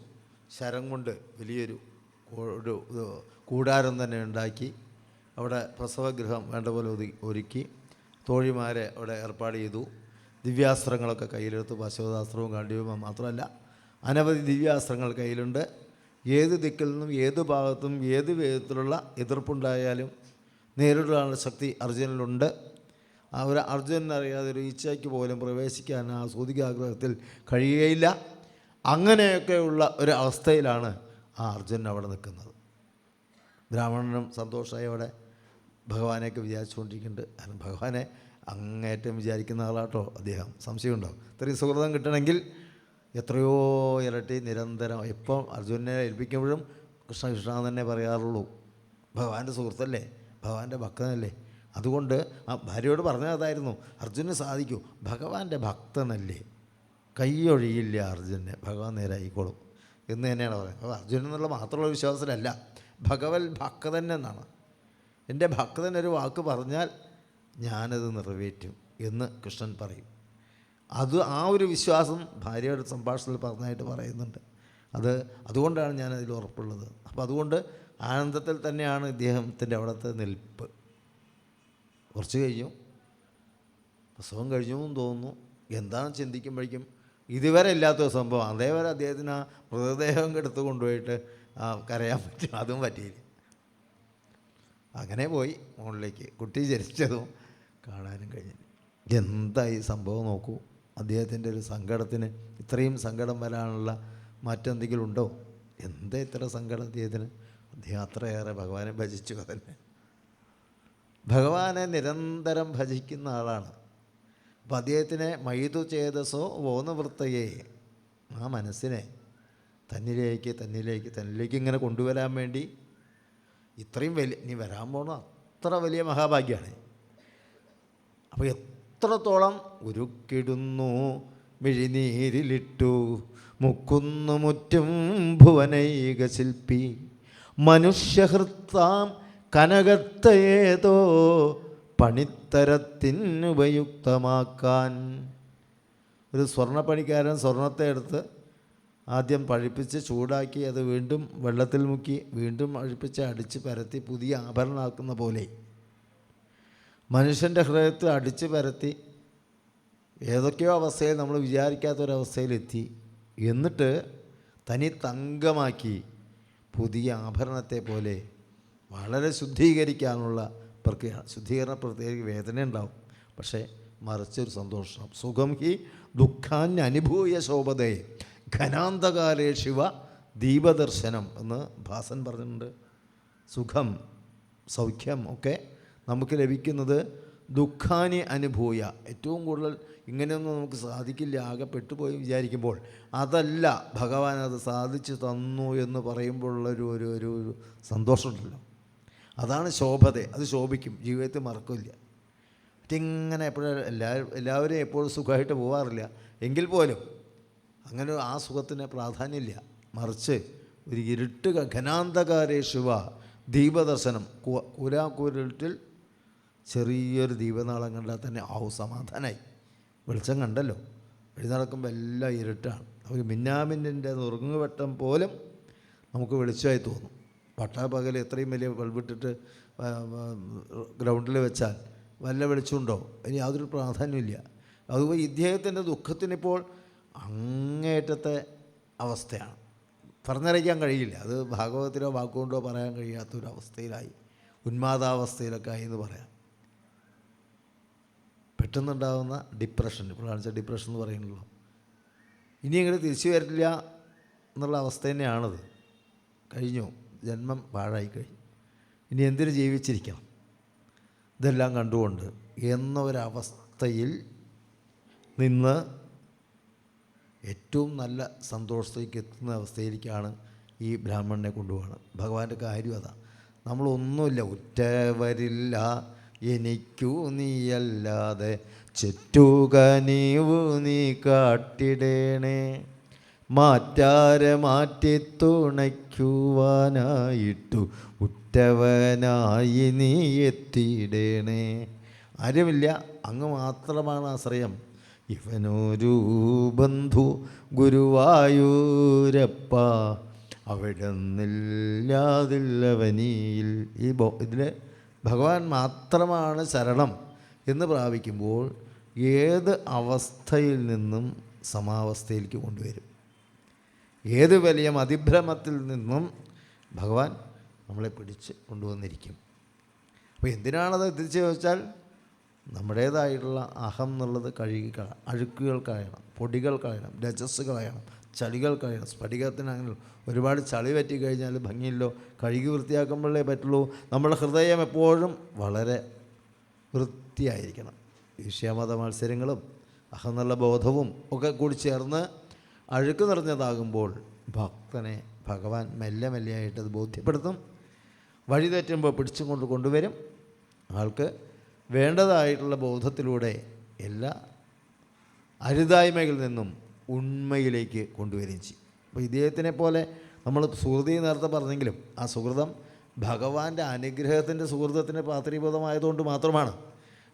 S1: ശരം കൊണ്ട് വലിയൊരു കൂടാരം തന്നെ ഉണ്ടാക്കി അവിടെ പ്രസവഗൃഹം വേണ്ട പോലെ ഒരുക്കി തോഴിമാരെ അവിടെ ഏർപ്പാട് ചെയ്തു. ദിവ്യാസ്ത്രങ്ങളൊക്കെ കയ്യിലെടുത്ത്, പാശുപതാസ്ത്രവും ഗാണ്ഡീവവും മാത്രമല്ല അനവധി ദിവ്യാസ്ത്രങ്ങൾ കയ്യിലുണ്ട്. ഏത് ദിക്കിൽ നിന്നും ഏത് ഭാഗത്തും ഏത് വിധത്തിലുള്ള എതിർപ്പുണ്ടായാലും നേരിടാനുള്ള ശക്തി അർജുനനുണ്ട്. അർജുനനറിയാതെ ഒരു ഈച്ചയ്ക്ക് പോലും പ്രവേശിക്കാൻ ആ സൂതികാഗ്രഹത്തിൽ കഴിയുകയില്ല. അങ്ങനെയൊക്കെയുള്ള ഒരു അവസ്ഥയിലാണ് ആ അർജുനൻ അവിടെ നിൽക്കുന്നത്. ബ്രാഹ്മണനും സന്തോഷമായി അവിടെ ഭഗവാനെയൊക്കെ വിചാരിച്ചുകൊണ്ടിരിക്കുന്നുണ്ട്. കാരണം ഭഗവാനെ അങ്ങേറ്റം വിചാരിക്കുന്ന ആളാട്ടോ അദ്ദേഹം. സംശയമുണ്ടോ? ഇത്രയും സുഹൃതം കിട്ടണമെങ്കിൽ എത്രയോ ഇരട്ടി നിരന്തരം എപ്പം അർജുനനെ ഏൽപ്പിക്കുമ്പോഴും കൃഷ്ണ കൃഷ്ണ തന്നെ പറയാറുള്ളൂ. ഭഗവാന്റെ സുഹൃത്തല്ലേ, ഭഗവാന്റെ ഭക്തനല്ലേ. അതുകൊണ്ട് ആ ഭാര്യയോട് പറഞ്ഞത് അതായിരുന്നു, അർജുനന് സാധിക്കൂ, ഭഗവാന്റെ ഭക്തനല്ലേ, കൈയൊഴിയില്ല അർജുനനെ, ഭഗവാൻ നേരായിക്കോളും എന്ന് തന്നെയാണ് പറയുന്നത്. അപ്പോൾ അർജുനൻ എന്നുള്ള മാത്രമുള്ള വിശ്വാസത്തിലല്ല, ഭഗവത് ഭക്തൻ എന്നാണ്. എൻ്റെ ഭക്തൻ ഒരു വാക്ക് പറഞ്ഞാൽ ഞാനത് നിറവേറ്റും എന്ന് കൃഷ്ണൻ പറയും. ആ ഒരു വിശ്വാസം ഭാര്യയുടെ സംഭാഷണത്തിൽ പറഞ്ഞായിട്ട് പറയുന്നുണ്ട്. അതുകൊണ്ടാണ് ഞാനതിൽ ഉറപ്പുള്ളത്. അപ്പോൾ അതുകൊണ്ട് ആനന്ദത്തിൽ തന്നെയാണ് ഇദ്ദേഹത്തിൻ്റെ അവിടുത്തെ നിൽപ്പ്. കുറച്ച് കഴിഞ്ഞു, പ്രസവം കഴിഞ്ഞു എന്ന് തോന്നുന്നു. എന്താണെന്ന് ചിന്തിക്കുമ്പോഴേക്കും ഇതുവരെ ഇല്ലാത്ത സംഭവം. അതേവരെ അദ്ദേഹത്തിന് ആ മൃതദേഹം എടുത്ത് കൊണ്ടുപോയിട്ട് കരയാൻ പറ്റും, അതും പറ്റിയില്ല. അങ്ങനെ പോയി മുകളിലേക്ക്. കുട്ടി ജനിച്ചതും കാണാനും കഴിഞ്ഞില്ല. എന്തായി സംഭവം നോക്കൂ. അദ്ദേഹത്തിൻ്റെ ഒരു സങ്കടത്തിന് ഇത്രയും സങ്കടം വരാനുള്ള മറ്റെന്തെങ്കിലും ഉണ്ടോ? എന്താ ഇത്ര സങ്കടം അദ്ദേഹത്തിന്? അദ്ദേഹം അത്രയേറെ ഭഗവാനെ ഭജിച്ചു. അതന്നെ, ഭഗവാനെ നിരന്തരം ഭജിക്കുന്ന ആളാണ്. അപ്പം അദ്ദേഹത്തിനെ മൈതു ചേതസോ വോനവൃത്തയെ, ആ മനസ്സിനെ തന്നിലേക്ക് ഇങ്ങനെ കൊണ്ടുവരാൻ വേണ്ടി ഇത്രയും ഇനി വരാൻ പോകണം അത്ര വലിയ മഹാഭാഗ്യമാണ്. അപ്പോൾ എത്രത്തോളം ഉരുക്കിടുന്നു മിഴിനീരിലിട്ടു മുക്കുന്നു മുറ്റും ഭുവനൈക ശില്പി മനുഷ്യഹൃത്താം കനകത്തേതോ പണിത്തരത്തിനുപയുക്തമാക്കാൻ. ഒരു സ്വർണ്ണപ്പണിക്കാരൻ സ്വർണ്ണത്തെ എടുത്ത് ആദ്യം പഴിപ്പിച്ച് ചൂടാക്കി അത് വീണ്ടും വെള്ളത്തിൽ മുക്കി വീണ്ടും പഴിപ്പിച്ച് അടിച്ച് പരത്തി പുതിയ ആഭരണമാക്കുന്ന പോലെ മനുഷ്യൻ്റെ ഹൃദയത്തിൽ അടിച്ച് പരത്തി ഏതൊക്കെയോ അവസ്ഥയിൽ നമ്മൾ വിചാരിക്കാത്തൊരവസ്ഥയിലെത്തി. എന്നിട്ട് തനി തങ്കമാക്കി പുതിയ ആഭരണത്തെ പോലെ വളരെ ശുദ്ധീകരിക്കാനുള്ള പ്രക്രിയ. ശുദ്ധീകരണ പ്രത്യേക വേദന ഉണ്ടാവും, പക്ഷേ മറിച്ചൊരു സന്തോഷം. സുഖം ഹി ദുഃഖാന്യനുഭൂയ ശോഭതയെ ഘനാന്തകാലേ ശിവ ദീപദർശനം എന്ന് ഭാസൻ പറഞ്ഞിട്ടുണ്ട്. സുഖം, സൗഖ്യം ഒക്കെ നമുക്ക് ലഭിക്കുന്നത് ദുഃഖാനി അനുഭൂയ. ഏറ്റവും കൂടുതൽ ഇങ്ങനെയൊന്നും നമുക്ക് സാധിക്കില്ല, ആകെ പെട്ടുപോയി വിചാരിക്കുമ്പോൾ അതല്ല, ഭഗവാൻ അത് സാധിച്ചു തന്നു എന്ന് പറയുമ്പോഴുള്ളൊരു ഒരു ഒരു ഒരു സന്തോഷമുണ്ടല്ലോ, അതാണ് ശോഭത. അത് ശോഭിക്കും, ജീവിതത്തിൽ മറക്കില്ല. മറ്റിങ്ങനെ എപ്പോഴും എല്ലാവരും എപ്പോഴും സുഖമായിട്ട് പോകാറില്ല. എങ്കിൽ പോലും അങ്ങനെ ആ സുഖത്തിന് പ്രാധാന്യമില്ല. മറിച്ച് ഒരു ഇരുട്ട് ഘനാന്തകാരേ ശിവ ദീപദർശനം, കൂരാക്കൂരിട്ടിൽ ചെറിയൊരു ദീപനാളം കണ്ടാൽ തന്നെ സമാധാനമായി. വെളിച്ചം കണ്ടല്ലോ. വഴി നടക്കുമ്പോൾ എല്ലാം ഇരുട്ടാണ്. ഒരു മിന്നാമിന്നിൻ്റെ നുറുങ്ങുവട്ടം പോലും നമുക്ക് വെളിച്ചമായി തോന്നും. പട്ടാപ്പകൽ എത്രയും വലിയ ബൾബിട്ടിട്ട് ഗ്രൗണ്ടിൽ വെച്ചാൽ വല്ല വെളിച്ചമുണ്ടോ? ഇനി യാതൊരു പ്രാധാന്യമില്ല. അതുപോലെ ഇദ്ദേഹത്തിൻ്റെ ദുഃഖത്തിനിപ്പോൾ അങ്ങേറ്റത്തെ അവസ്ഥയാണ്, പറഞ്ഞറിയിക്കാൻ കഴിയില്ല. അത് ഭാഗവതത്തിലോ വാക്കുകൊണ്ടോ പറയാൻ കഴിയാത്തൊരവസ്ഥയിലായി, ഉന്മാദാവസ്ഥയിലൊക്കെ ആയി എന്ന് പറയാം. പെട്ടെന്നുണ്ടാകുന്ന ഡിപ്രഷൻ, ഇപ്പോഴാണെന്ന് വെച്ചാൽ ഡിപ്രഷൻ എന്ന് പറയുന്നല്ലോ, ഇനി അങ്ങനെ തിരിച്ചു വരില്ല എന്നുള്ള അവസ്ഥ തന്നെയാണത്. കഴിഞ്ഞു, ജന്മം പാഴായി കഴിഞ്ഞു, ഇനി എന്തിനു ജീവിച്ചിരിക്കണം ഇതെല്ലാം കണ്ടുകൊണ്ട് എന്നൊരവസ്ഥയിൽ നിന്ന് ഏറ്റവും നല്ല സന്തോഷത്തേക്ക് എത്തുന്ന അവസ്ഥയിലേക്കാണ് ഈ ബ്രാഹ്മണനെ കൊണ്ടുപോകുന്നത്. ഭഗവാന്റെ കാര്യം അതാ. നമ്മളൊന്നുമില്ല, ഉറ്റവരില്ല എനിക്കു നീയല്ലാതെ ചെറ്റുക നീവു നീ കാട്ടിടേണേ, മാറ്റാരെ മാറ്റി തുണയ്ക്കുവാനായിട്ടു ഉറ്റവനായി നീ എത്തിയിടേണേ. ആരുമില്ല, അങ്ങ് മാത്രമാണ് ആശ്രയം. ഇവനൊരു ബന്ധു ഗുരുവായൂരപ്പ അവിടെ നിന്നില്ലാതില്ലവനിയിൽ. ഇതിൽ ഭഗവാൻ മാത്രമാണ് ശരണം എന്ന് പ്രാപിക്കുമ്പോൾ ഏത് അവസ്ഥയിൽ നിന്നും സമാവസ്ഥയിലേക്ക് കൊണ്ടുവരും. ഏത് വലിയ അതിഭ്രമത്തിൽ നിന്നും ഭഗവാൻ നമ്മളെ പിടിച്ച് കൊണ്ടുവന്നിരിക്കും. അപ്പോൾ എന്തിനാണത് തിരിച്ച് ചോദിച്ചാൽ, നമ്മുടേതായിട്ടുള്ള അഹം എന്നുള്ളത് കഴുകി അഴുക്കുകൾ കളയണം, പൊടികൾ കളയണം, രജസ് കളയണം, ചളികൾ കളയണം. സ്ഫടികത്തിന് അങ്ങനെ ഒരുപാട് ചളി പറ്റി കഴിഞ്ഞാൽ ഭംഗിയില്ലോ, കഴുകി വൃത്തിയാക്കുമ്പോഴേ പറ്റുള്ളൂ. നമ്മുടെ ഹൃദയം എപ്പോഴും വളരെ വൃത്തിയായിരിക്കണം. ഈശ്വമത മത്സരങ്ങളും അഹന്നുള്ള ബോധവും ഒക്കെ കൂടി ചേർന്ന് അഴുക്ക് നിറഞ്ഞതാകുമ്പോൾ ഭക്തനെ ഭഗവാൻ മെല്ലെ മെല്ലെയായിട്ട് അത് ബോധ്യപ്പെടുത്തും. വഴി തെറ്റുമ്പോൾ പിടിച്ചും കൊണ്ടുവരും. ആൾക്ക് വേണ്ടതായിട്ടുള്ള ബോധത്തിലൂടെ എല്ലാ അരുതായ്മകളിൽ നിന്നും ഉണ്മയിലേക്ക് കൊണ്ടുവരികയും ചെയ്യും. അപ്പോൾ ഇദ്ദേഹത്തിനെ പോലെ നമ്മൾ സുഹൃതി നേരത്തെ പറഞ്ഞെങ്കിലും ആ സുഹൃതം ഭഗവാന്റെ അനുഗ്രഹത്തിൻ്റെ സുഹൃതത്തിന് പാത്രീഭൂതമായതുകൊണ്ട് മാത്രമാണ്.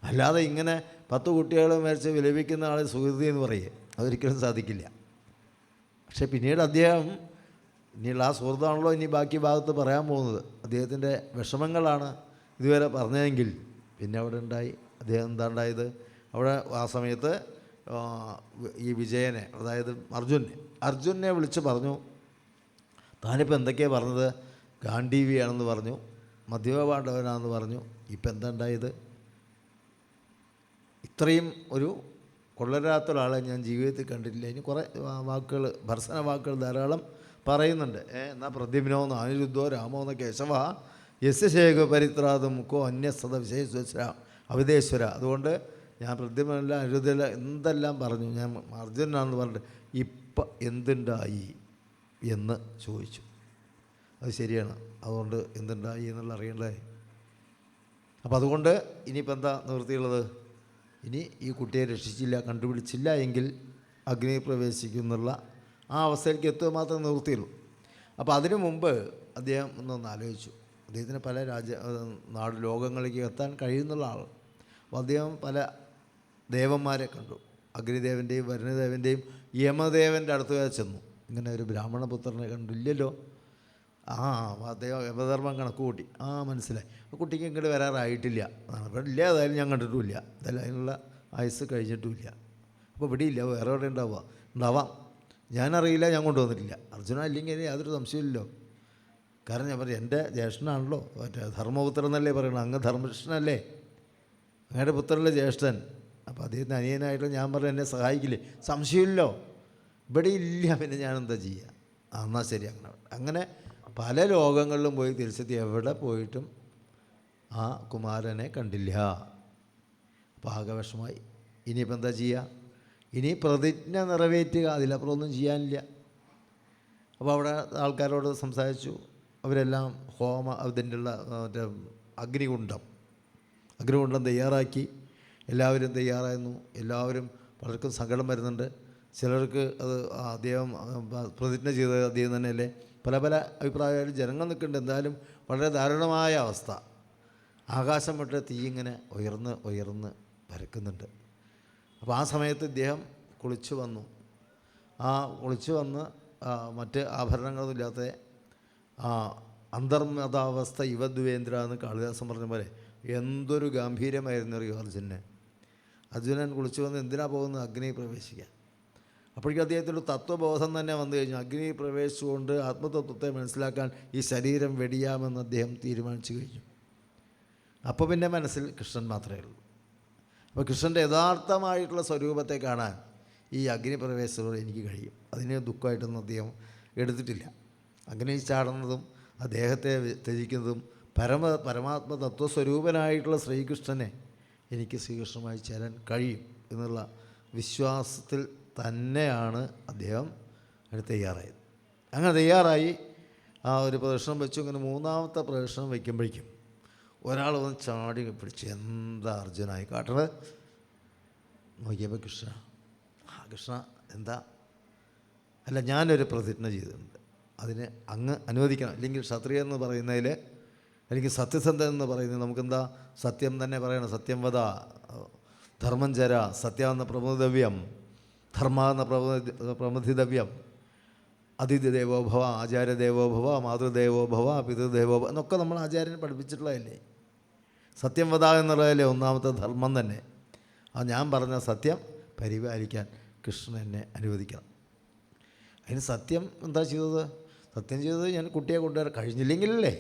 S1: അല്ലാതെ ഇങ്ങനെ 10 കുട്ടികളെ മേടിച്ച് വിലപിക്കുന്ന ആളെ സുഹൃതി എന്ന് പറയുക അതൊരിക്കലും സാധിക്കില്ല. പക്ഷേ പിന്നീട് അദ്ദേഹം ഇനിയുള്ള ആ സുഹൃത്താണല്ലോ ഇനി ബാക്കി ഭാഗത്ത് പറയാൻ പോകുന്നത്. അദ്ദേഹത്തിൻ്റെ വിഷമങ്ങളാണ് ഇതുവരെ പറഞ്ഞതെങ്കിൽ പിന്നെ അവിടെ ഉണ്ടായി അദ്ദേഹം എന്താ ഉണ്ടായത്, അവിടെ ആ സമയത്ത് ഈ വിജയനെ, അതായത് അർജുനെ വിളിച്ച് പറഞ്ഞു, താനിപ്പോൾ എന്തൊക്കെയാണ് പറഞ്ഞത്, ഗാന്ധീവിയാണെന്ന് പറഞ്ഞു, മധ്യമപാണ്ഡവനാണെന്ന് പറഞ്ഞു, ഇപ്പം എന്താ ഉണ്ടായത്, ഇത്രയും ഒരു കൊള്ളരാത്തൊരാളെ ഞാൻ ജീവിതത്തിൽ കണ്ടിട്ടില്ല. ഇനി കുറേ വാക്കുകൾ, ഭർസന വാക്കുകൾ ധാരാളം പറയുന്നുണ്ട്. എന്നാൽ പ്രദ്യുമ്നോ അനിരുദ്ധോ രാമോ എന്ന കേശവ യസ്യശേഖ പരിത്രാതും കോ അന്യസത വിശേഷ അവിദേശര. അതുകൊണ്ട് ഞാൻ പ്രദ്യുമ്നല്ല അനിരുദ്ധല്ല എന്തെല്ലാം പറഞ്ഞു, ഞാൻ അർജുനാണെന്ന് പറഞ്ഞിട്ട് ഇപ്പം എന്തുണ്ടായി എന്ന് ചോദിച്ചു. അത് ശരിയാണ്, അതുകൊണ്ട് എന്തുണ്ടായി എന്നുള്ള അറിയണ്ടേ. അപ്പം അതുകൊണ്ട് ഇനിയിപ്പോൾ എന്താ നിവൃത്തിയുള്ളത്, ഇനി ഈ കുട്ടിയെ രക്ഷിച്ചില്ല, കണ്ടുപിടിച്ചില്ല എങ്കിൽ അഗ്നി പ്രവേശിക്കുന്നുള്ള ആ അവസ്ഥയിലേക്ക് എത്തുക മാത്രമേ നിവൃത്തിയുള്ളൂ. അപ്പോൾ അതിനു മുമ്പ് അദ്ദേഹം ഒന്നൊന്ന് ആലോചിച്ചു. അദ്ദേഹത്തിന് പല ലോകങ്ങളിലേക്ക് എത്താൻ കഴിയുന്നുള്ള ആൾ. അപ്പോൾ അദ്ദേഹം പല ദേവന്മാരെ കണ്ടു. അഗ്നിദേവൻ്റെയും വരുണദേവൻ്റെയും യമദേവൻ്റെ അടുത്ത് വരെ ചെന്നു. ഇങ്ങനെ ഒരു ബ്രാഹ്മണപുത്രനെ കണ്ടില്ലല്ലോ. അദ്ദേഹം യമധർമ്മം കണക്ക് കൂട്ടി. മനസ്സിലായി, കുട്ടിക്ക് ഇങ്ങോട്ട് വരാറായിട്ടില്ല. അപ്പോൾ ഇല്ല, അതായാലും ഞാൻ കണ്ടിട്ടുമില്ല, അതായാലും അതിനുള്ള ആയുസ് കഴിഞ്ഞിട്ടുമില്ല. അപ്പോൾ ഇവിടെ ഇല്ല, വേറെ എവിടെ ഉണ്ടാവാം, ഞാനറിയില്ല, ഞാൻ കൊണ്ടുവന്നിട്ടില്ല. അർജുന ഇല്ലെങ്കിൽ യാതൊരു സംശയമില്ലല്ലോ. കാരണം ഞാൻ പറയും, എൻ്റെ ജ്യേഷ്ഠനാണല്ലോ, മറ്റേ ധർമ്മപുത്രൻ എന്നല്ലേ പറയണം, അങ്ങ് ധർമ്മകൃഷ്ണനല്ലേ, അങ്ങയുടെ പുത്രനല്ലേ ജ്യേഷ്ഠൻ. അപ്പോൾ അദ്ദേഹത്തിന് അനിയനായിട്ട് ഞാൻ പറഞ്ഞു എന്നെ സഹായിക്കില്ലേ, സംശയമില്ലോ, ഇവിടെ ഇല്ല, പിന്നെ ഞാനെന്താ ചെയ്യുക. എന്നാൽ ശരി, അങ്ങനെ പല ലോകങ്ങളിലും പോയി തിരിച്ചെത്തി, എവിടെ പോയിട്ടും ആ കുമാരനെ കണ്ടില്ല. അപ്പോൾ ആകെ വിഷമായി. ഇനിയിപ്പോൾ എന്താ ചെയ്യുക, ഇനി പ്രതിജ്ഞ നിറവേറ്റുക, അതിലപ്പുറം ഒന്നും ചെയ്യാനില്ല. അപ്പോൾ അവിടെ ആൾക്കാരോട് സംസാരിച്ചു. അവരെല്ലാം അതിൻ്റെ ഉള്ള മറ്റേ അഗ്നികുണ്ഡം തയ്യാറാക്കി. എല്ലാവരും തയ്യാറായിരുന്നു. എല്ലാവരും പലർക്കും സങ്കടം വരുന്നുണ്ട്. ചിലർക്ക് അത് അദ്ദേഹം പ്രതിജ്ഞ ചെയ്തത് അദ്ദേഹം തന്നെയല്ലേ, പല അഭിപ്രായമായാലും ജനങ്ങൾ നിൽക്കുന്നുണ്ട്. എന്തായാലും വളരെ ദാരുണമായ അവസ്ഥ. ആകാശം വിട്ട് തീ ഇങ്ങനെ ഉയർന്ന് പരക്കുന്നുണ്ട്. അപ്പോൾ ആ സമയത്ത് ഇദ്ദേഹം കുളിച്ചു വന്നു മറ്റ് ആഭരണങ്ങളൊന്നും ഇല്ലാത്ത അന്തർമതാവസ്ഥ യുവദ്വേന്ദ്ര എന്ന് കാളിദാസൻ പറഞ്ഞ പോലെ എന്തൊരു ഗാംഭീര്യമായിരുന്നു അറിയോ അർജുനൻ കുളിച്ചു വന്ന് എന്തിനാ പോകുന്നത്, അഗ്നി പ്രവേശിക്കാൻ. അപ്പോഴേക്കും അദ്ദേഹത്തിൻ്റെ തത്വബോധം തന്നെ വന്നു കഴിഞ്ഞു. അഗ്നി പ്രവേശിച്ചുകൊണ്ട് ആത്മതത്വത്തെ മനസ്സിലാക്കാൻ ഈ ശരീരം വെടിയാമെന്ന് അദ്ദേഹം തീരുമാനിച്ചു കഴിഞ്ഞു. അപ്പോൾ പിന്നെ മനസ്സിൽ കൃഷ്ണൻ മാത്രമേ ഉള്ളൂ. അപ്പോൾ കൃഷ്ണൻ്റെ യഥാർത്ഥമായിട്ടുള്ള സ്വരൂപത്തെ കാണാൻ ഈ അഗ്നിപ്രവേശത്തോടെ എനിക്ക് കഴിയും. അതിന് ദുഃഖമായിട്ടൊന്നും അദ്ദേഹം എടുത്തിട്ടില്ല. അഗ്നി ചാടുന്നതും അദ്ദേഹത്തെ ത്യജിക്കുന്നതും പരമാത്മ തത്വസ്വരൂപനായിട്ടുള്ള ശ്രീകൃഷ്ണനെ എനിക്ക് ശ്രീകൃഷ്ണമായി ചേരാൻ കഴിയും എന്നുള്ള വിശ്വാസത്തിൽ തന്നെയാണ് അദ്ദേഹം അതിന് തയ്യാറായത്. അങ്ങനെ തയ്യാറായി ആ ഒരു പ്രദർശനം വെച്ചു. ഇങ്ങനെ മൂന്നാമത്തെ പ്രദർശനം വയ്ക്കുമ്പോഴേക്കും ഒരാൾ വന്ന് ചാടി പിടിച്ച്, എന്താ അർജുനായി കാട്ടണത് നോക്കിയപ്പോൾ കൃഷ്ണ എന്താ, അല്ല ഞാനൊരു പ്രതിജ്ഞ ചെയ്തിട്ടുണ്ട്, അതിന് അങ്ങ് അനുവദിക്കണം, അല്ലെങ്കിൽ ക്ഷത്രിയൻ എന്ന് പറയുന്നതിൽ, അല്ലെങ്കിൽ സത്യസന്ധൻ എന്ന് പറയുന്നത് നമുക്കെന്താ സത്യം തന്നെ പറയണം. സത്യം വദ, ധർമ്മം ചര, സത്യമെന്ന പ്രമുദിതവ്യം, ധർമ്മ എന്ന പ്രമുദിതവ്യം, അതിഥി ദേവോഭവ, ആചാര്യദേവോഭവ, മാതൃദേവോഭവ, പിതൃദേവോഭവ എന്നൊക്കെ നമ്മൾ ആചാര്യനെ പഠിപ്പിച്ചിട്ടുള്ളതല്ലേ. സത്യം വദ എന്നുള്ളതല്ലേ ഒന്നാമത്തെ ധർമ്മം തന്നെ. ഞാൻ പറഞ്ഞ സത്യം പരിപാലിക്കാൻ കൃഷ്ണൻ എന്നെ അനുവദിക്കണം. അതിന് സത്യം എന്താ ചെയ്തത്? സത്യം ചെയ്തത് ഞാൻ കുട്ടിയെ കൊണ്ടുവരാൻ കഴിഞ്ഞില്ലെങ്കിലല്ലേ,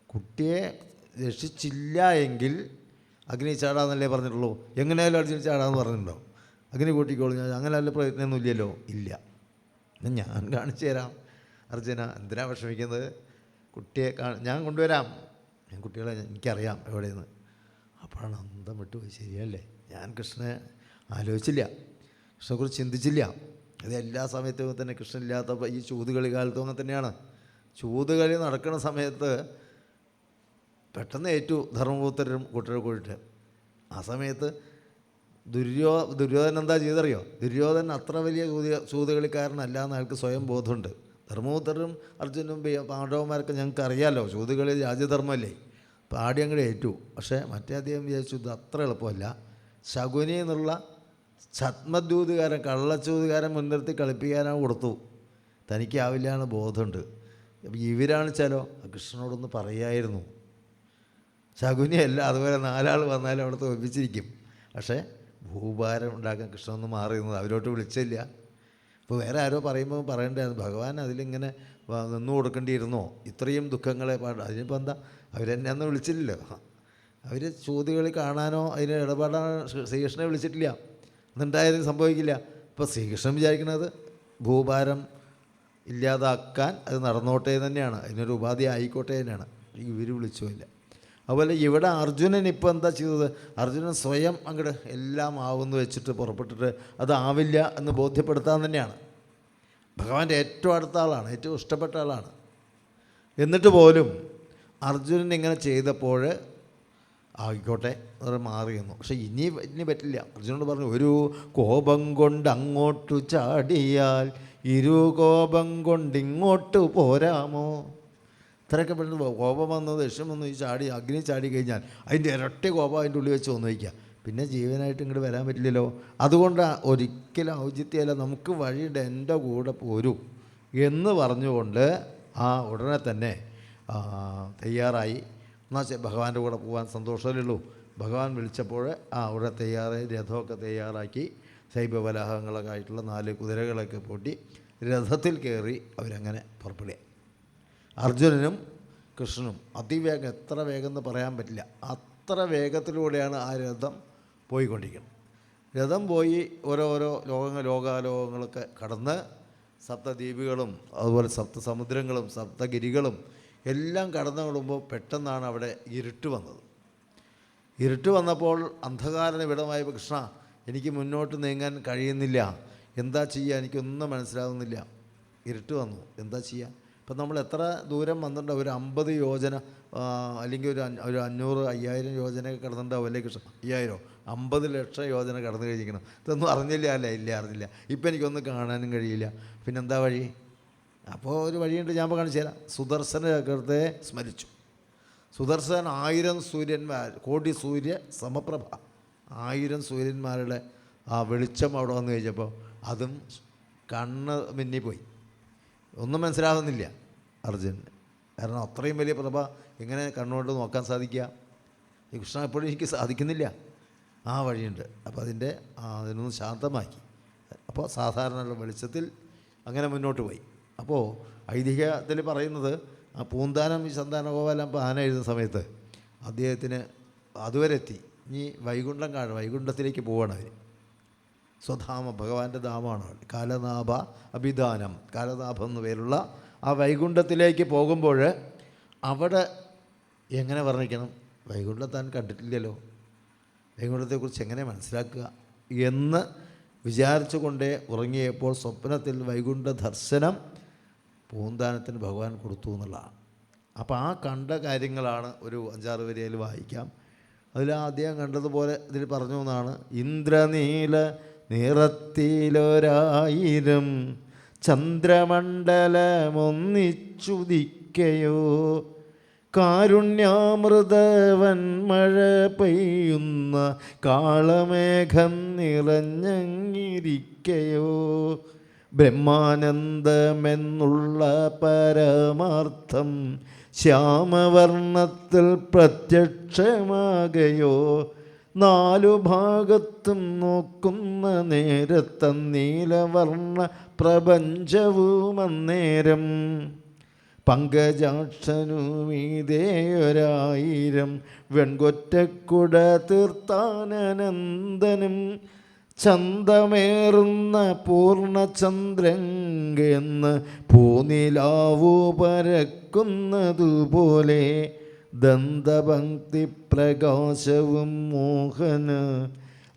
S1: കുട്ടിയെ രക്ഷിച്ചില്ല എങ്കിൽ അഗ്നി ചാടാന്നല്ലേ പറഞ്ഞിട്ടുള്ളൂ. എങ്ങനെയായാലും അർജുന ചാടാന്ന് പറഞ്ഞിട്ടുണ്ടോ? അഗ്നി കൂട്ടിക്കോളൂ. ഞാൻ അങ്ങനെ നല്ല പ്രയത്നമൊന്നും ഇല്ലല്ലോ. ഇല്ല, ഞാൻ കാണിച്ചു തരാം. അർജുന എന്തിനാ വിഷമിക്കുന്നത്? കുട്ടിയെ ഞാൻ കൊണ്ടുവരാം. ഞാൻ കുട്ടികളെ എനിക്കറിയാം എവിടെയെന്ന്. അപ്പോഴാണ് അന്തം വിട്ടുപോയി. ശരിയല്ലേ, ഞാൻ കൃഷ്ണനെ ആലോചിച്ചില്ല, കൃഷ്ണനെക്കുറിച്ച് ചിന്തിച്ചില്ല. അത് എല്ലാ സമയത്തും തന്നെ കൃഷ്ണനില്ലാത്ത ഈ ചൂതുകളി കാലത്തും അങ്ങനെ തന്നെയാണ്. ചൂതുകളി നടക്കുന്ന സമയത്ത് പെട്ടെന്ന് ഏറ്റു ധർമ്മപുത്രരും കൂട്ടരും കൂടിയിട്ട്. ആ സമയത്ത് ദുര്യോധനൻ എന്താ ചെയ്തറിയോ? ദുര്യോധനൻ അത്ര വലിയ ചൂതുകളിക്കാരനല്ല എന്ന് അയാൾക്ക് സ്വയം ബോധമുണ്ട്. ധർമ്മപുത്രരും അർജുനും പാണ്ഡവന്മാരൊക്കെ ഞങ്ങൾക്ക് അറിയാമല്ലോ, ചൂതുകളി രാജ്യധർമ്മമല്ലേ. പാടി അങ്ങോട്ട് ഏറ്റു. പക്ഷേ മറ്റേ അദ്ദേഹം വിചാരിച്ചു ഇത് അത്ര എളുപ്പമല്ല. ശകുനി എന്നുള്ള ഛത്മദ്യൂതുകാരൻ, കള്ളച്ചൂതുകാരൻ മുൻനിർത്തി കളിപ്പിക്കാനാണ് കൊടുത്തു. തനിക്കാവില്ല എന്ന് ബോധമുണ്ട്. ഇവരാണെച്ചാലോ കൃഷ്ണനോടൊന്ന് പറയായിരുന്നു. ശകുനിയല്ല, അതുപോലെ 4 ആൾ വന്നാലും അവിടെ തോൽപ്പിച്ചിരിക്കും. പക്ഷേ ഭൂഭാരം ഉണ്ടാക്കാൻ കൃഷ്ണനൊന്ന് മാറിയിരുന്നത്, അവരോട്ട് വിളിച്ചില്ല. ഇപ്പോൾ വേറെ ആരോ പറയുമ്പോൾ പറയേണ്ടായിരുന്നു, ഭഗവാൻ അതിലിങ്ങനെ നിന്നു കൊടുക്കേണ്ടിയിരുന്നോ? ഇത്രയും ദുഃഖങ്ങളെ അതിനിപ്പോൾ എന്താ, അവരെന്നെ അന്ന് വിളിച്ചില്ലല്ലോ. അവർ ചോദ്യകളി കാണാനോ അതിന് ഇടപെടാനോ ശ്രീകൃഷ്ണനെ വിളിച്ചിട്ടില്ല. എന്നുണ്ടായാലും സംഭവിക്കില്ല. ഇപ്പോൾ ശ്രീകൃഷ്ണൻ വിചാരിക്കുന്നത് ഭൂഭാരം ഇല്ലാതാക്കാൻ അത് നടന്നോട്ടെ തന്നെയാണ്, അതിനൊരു ഉപാധി ആയിക്കോട്ടെ തന്നെയാണ്. ഇവർ വിളിച്ചുമില്ല. അതുപോലെ ഇവിടെ അർജുനൻ ഇപ്പോൾ എന്താ ചെയ്തത്? അർജുനൻ സ്വയം അങ്ങോട്ട് എല്ലാം ആവുമെന്ന് വെച്ചിട്ട് പുറപ്പെട്ടിട്ട് അതാവില്ല എന്ന് ബോധ്യപ്പെടുത്താൻ തന്നെയാണ്. ഭഗവാന്റെ ഏറ്റവും അടുത്ത ആളാണ്, ഏറ്റവും ഇഷ്ടപ്പെട്ട ആളാണ്. എന്നിട്ട് പോലും അർജുനൻ ഇങ്ങനെ ചെയ്തപ്പോൾ ആയിക്കോട്ടെ എന്ന് മാറിയെന്നു. പക്ഷെ ഇനി പറ്റില്ല. അർജുനോട് പറഞ്ഞു, ഒരു കോപം കൊണ്ട് അങ്ങോട്ട് ചാടിയാൽ 2 കോപം കൊണ്ട് ഇങ്ങോട്ട് പോരാമോ? ഇത്രയൊക്കെ പെട്ടെന്ന് കോപം വന്നത്, ദേഷ്യം വന്നു, ഈ ചാടി അഗ്നി ചാടി കഴിഞ്ഞാൽ അതിൻ്റെ ഇരട്ടി കോപം അതിൻ്റെ ഉള്ളിൽ വെച്ച് വന്നു വയ്ക്കുക. പിന്നെ ജീവനായിട്ട് ഇങ്ങോട്ട് വരാൻ പറ്റില്ലല്ലോ. അതുകൊണ്ട് ഒരിക്കലും ഔചിത്യമല്ല, നമുക്ക് വഴിയുടെ എൻ്റെ കൂടെ പോരൂ എന്ന് പറഞ്ഞുകൊണ്ട് ഉടനെ തന്നെ തയ്യാറായി. എന്നാൽ ഭഗവാന്റെ കൂടെ പോകാൻ സന്തോഷമല്ലേ ഉള്ളൂ. ഭഗവാൻ വിളിച്ചപ്പോൾ ഉടനെ തയ്യാറായി, രഥമൊക്കെ തയ്യാറാക്കി, ശൈബവലാഹങ്ങളൊക്കെ ആയിട്ടുള്ള 4 കുതിരകളൊക്കെ പൂട്ടി രഥത്തിൽ കയറി അവരങ്ങനെ പുറപ്പെടുക. അർജുനനും കൃഷ്ണനും അതിവേഗം, എത്ര വേഗം എന്ന് പറയാൻ പറ്റില്ല, അത്ര വേഗത്തിലൂടെയാണ് ആ രഥം പോയിക്കൊണ്ടിരിക്കുന്നത്. രഥം പോയി ഓരോരോ ലോകാലോകങ്ങളൊക്കെ കടന്ന് സപ്തദ്വീപുകളും അതുപോലെ സപ്തസമുദ്രങ്ങളും സപ്തഗിരികളും എല്ലാം കടന്നു കൂടുമ്പോൾ പെട്ടെന്നാണ് അവിടെ ഇരുട്ട് വന്നത്. ഇരുട്ട് വന്നപ്പോൾ അന്ധകാരന് വിടമായപ്പോൾ കൃഷ്ണ എനിക്ക് മുന്നോട്ട് നീങ്ങാൻ കഴിയുന്നില്ല, എന്താ ചെയ്യുക, എനിക്കൊന്നും മനസ്സിലാകുന്നില്ല. ഇരുട്ട് വന്നു, എന്താ ചെയ്യുക? ഇപ്പം നമ്മൾ എത്ര ദൂരം വന്നിട്ടുണ്ടാവും? ഒരു 50 യോജന അല്ലെങ്കിൽ ഒരു 500 5000 യോജനയൊക്കെ കിടന്നിട്ടുണ്ടാവും അല്ലേ കൃഷ്ണ? 5000 50 ലക്ഷം യോജന കടന്നു കഴിഞ്ഞിരിക്കണം. ഇതൊന്നും അറിഞ്ഞില്ല അല്ലേ? ഇല്ല, അറിഞ്ഞില്ല. ഇപ്പം എനിക്കൊന്നും കാണാനും കഴിയില്ല. പിന്നെന്താ വഴി? അപ്പോൾ ഒരു വഴിയുണ്ട്, ഞാൻ കാണിച്ചു തരാം. സുദർശന ചക്രത്തെ സ്മരിച്ചു. സുദർശൻ 1000 സൂര്യന്മാർ, കോടി സൂര്യ സമപ്രഭ, 1000 സൂര്യന്മാരുടെ വെളിച്ചം അവിടെ വന്നു കഴിഞ്ഞപ്പോൾ അതും കണ്ണ് മിന്നിപ്പോയി. ഒന്നും മനസ്സിലാകുന്നില്ല അർജുനന്. കാരണം അത്രയും വലിയ പ്രഭ എങ്ങനെ കണ്ണുകൊണ്ട് നോക്കാൻ സാധിക്കുക? ഈ കൃഷ്ണ എപ്പോഴും എനിക്ക് സാധിക്കുന്നില്ല. വഴിയുണ്ട്. അപ്പോൾ അതിനൊന്ന് ശാന്തമാക്കി. അപ്പോൾ സാധാരണ വെളിച്ചത്തിൽ അങ്ങനെ മുന്നോട്ട് പോയി. അപ്പോൾ ഐതിഹ്യത്തിൽ പറയുന്നത് പൂന്താനം സന്താനഗോപാലൻ ആന എഴുതുന്ന സമയത്ത് അദ്ദേഹത്തിന് അതുവരെ എത്തി. ഇനി വൈകുണ്ഠത്തിലേക്ക് പോവുകയാണ് അവർ. സ്വധാമ, ഭഗവാന്റെ ധാമമാണ്. കാലനാഭ അഭിധാനം, കാലനാഭം എന്നു പേരുള്ള ആ വൈകുണ്ഠത്തിലേക്ക് പോകുമ്പോൾ അവിടെ എങ്ങനെ വർണ്ണിക്കണം? വൈകുണ്ഠം താൻ കണ്ടിട്ടില്ലല്ലോ, വൈകുണ്ഠത്തെക്കുറിച്ച് എങ്ങനെ മനസ്സിലാക്കുക എന്ന് വിചാരിച്ചു കൊണ്ടേ ഉറങ്ങിയപ്പോൾ സ്വപ്നത്തിൽ വൈകുണ്ഠ ദർശനം പൂന്താനത്തിന് ഭഗവാൻ കൊടുത്തു എന്നുള്ളതാണ്. അപ്പോൾ കണ്ട കാര്യങ്ങളാണ് ഒരു 5-6 വരിയിൽ വായിക്കാം. അതിൽ ആദ്യം കണ്ടതുപോലെ ഇതിൽ പറഞ്ഞു എന്നാണ്. ഇന്ദ്രനീല നിറത്തിലൊരായിരം ചന്ദ്രമണ്ഡലമൊന്നിച്ചുദിക്കയോ, കാരുണ്യാമൃതവൻ മഴ പെയ്യുന്ന കാളമേഘം നിറഞ്ഞങ്ങിരിക്കയോ, ബ്രഹ്മാനന്ദമെന്നുള്ള പരമാർത്ഥം ശ്യാമവർണ്ണത്തിൽ പ്രത്യക്ഷമാകയോ, നാലു ഭാഗത്തും നോക്കുന്ന നേരത്ത നീലവർണ്ണ പ്രപഞ്ചവും അന്നേരം പങ്കജാക്ഷനുമീതേയൊരായിരം വെൺകൊറ്റക്കുട തീർത്താനനന്ദനും ചന്തമേറുന്ന പൂർണ്ണചന്ദ്രങ്കെന്ന് പൂനിലാവു പരക്കുന്നതുപോലെ ദന്തപങ്ക്തി പ്രകാശവും മോഹന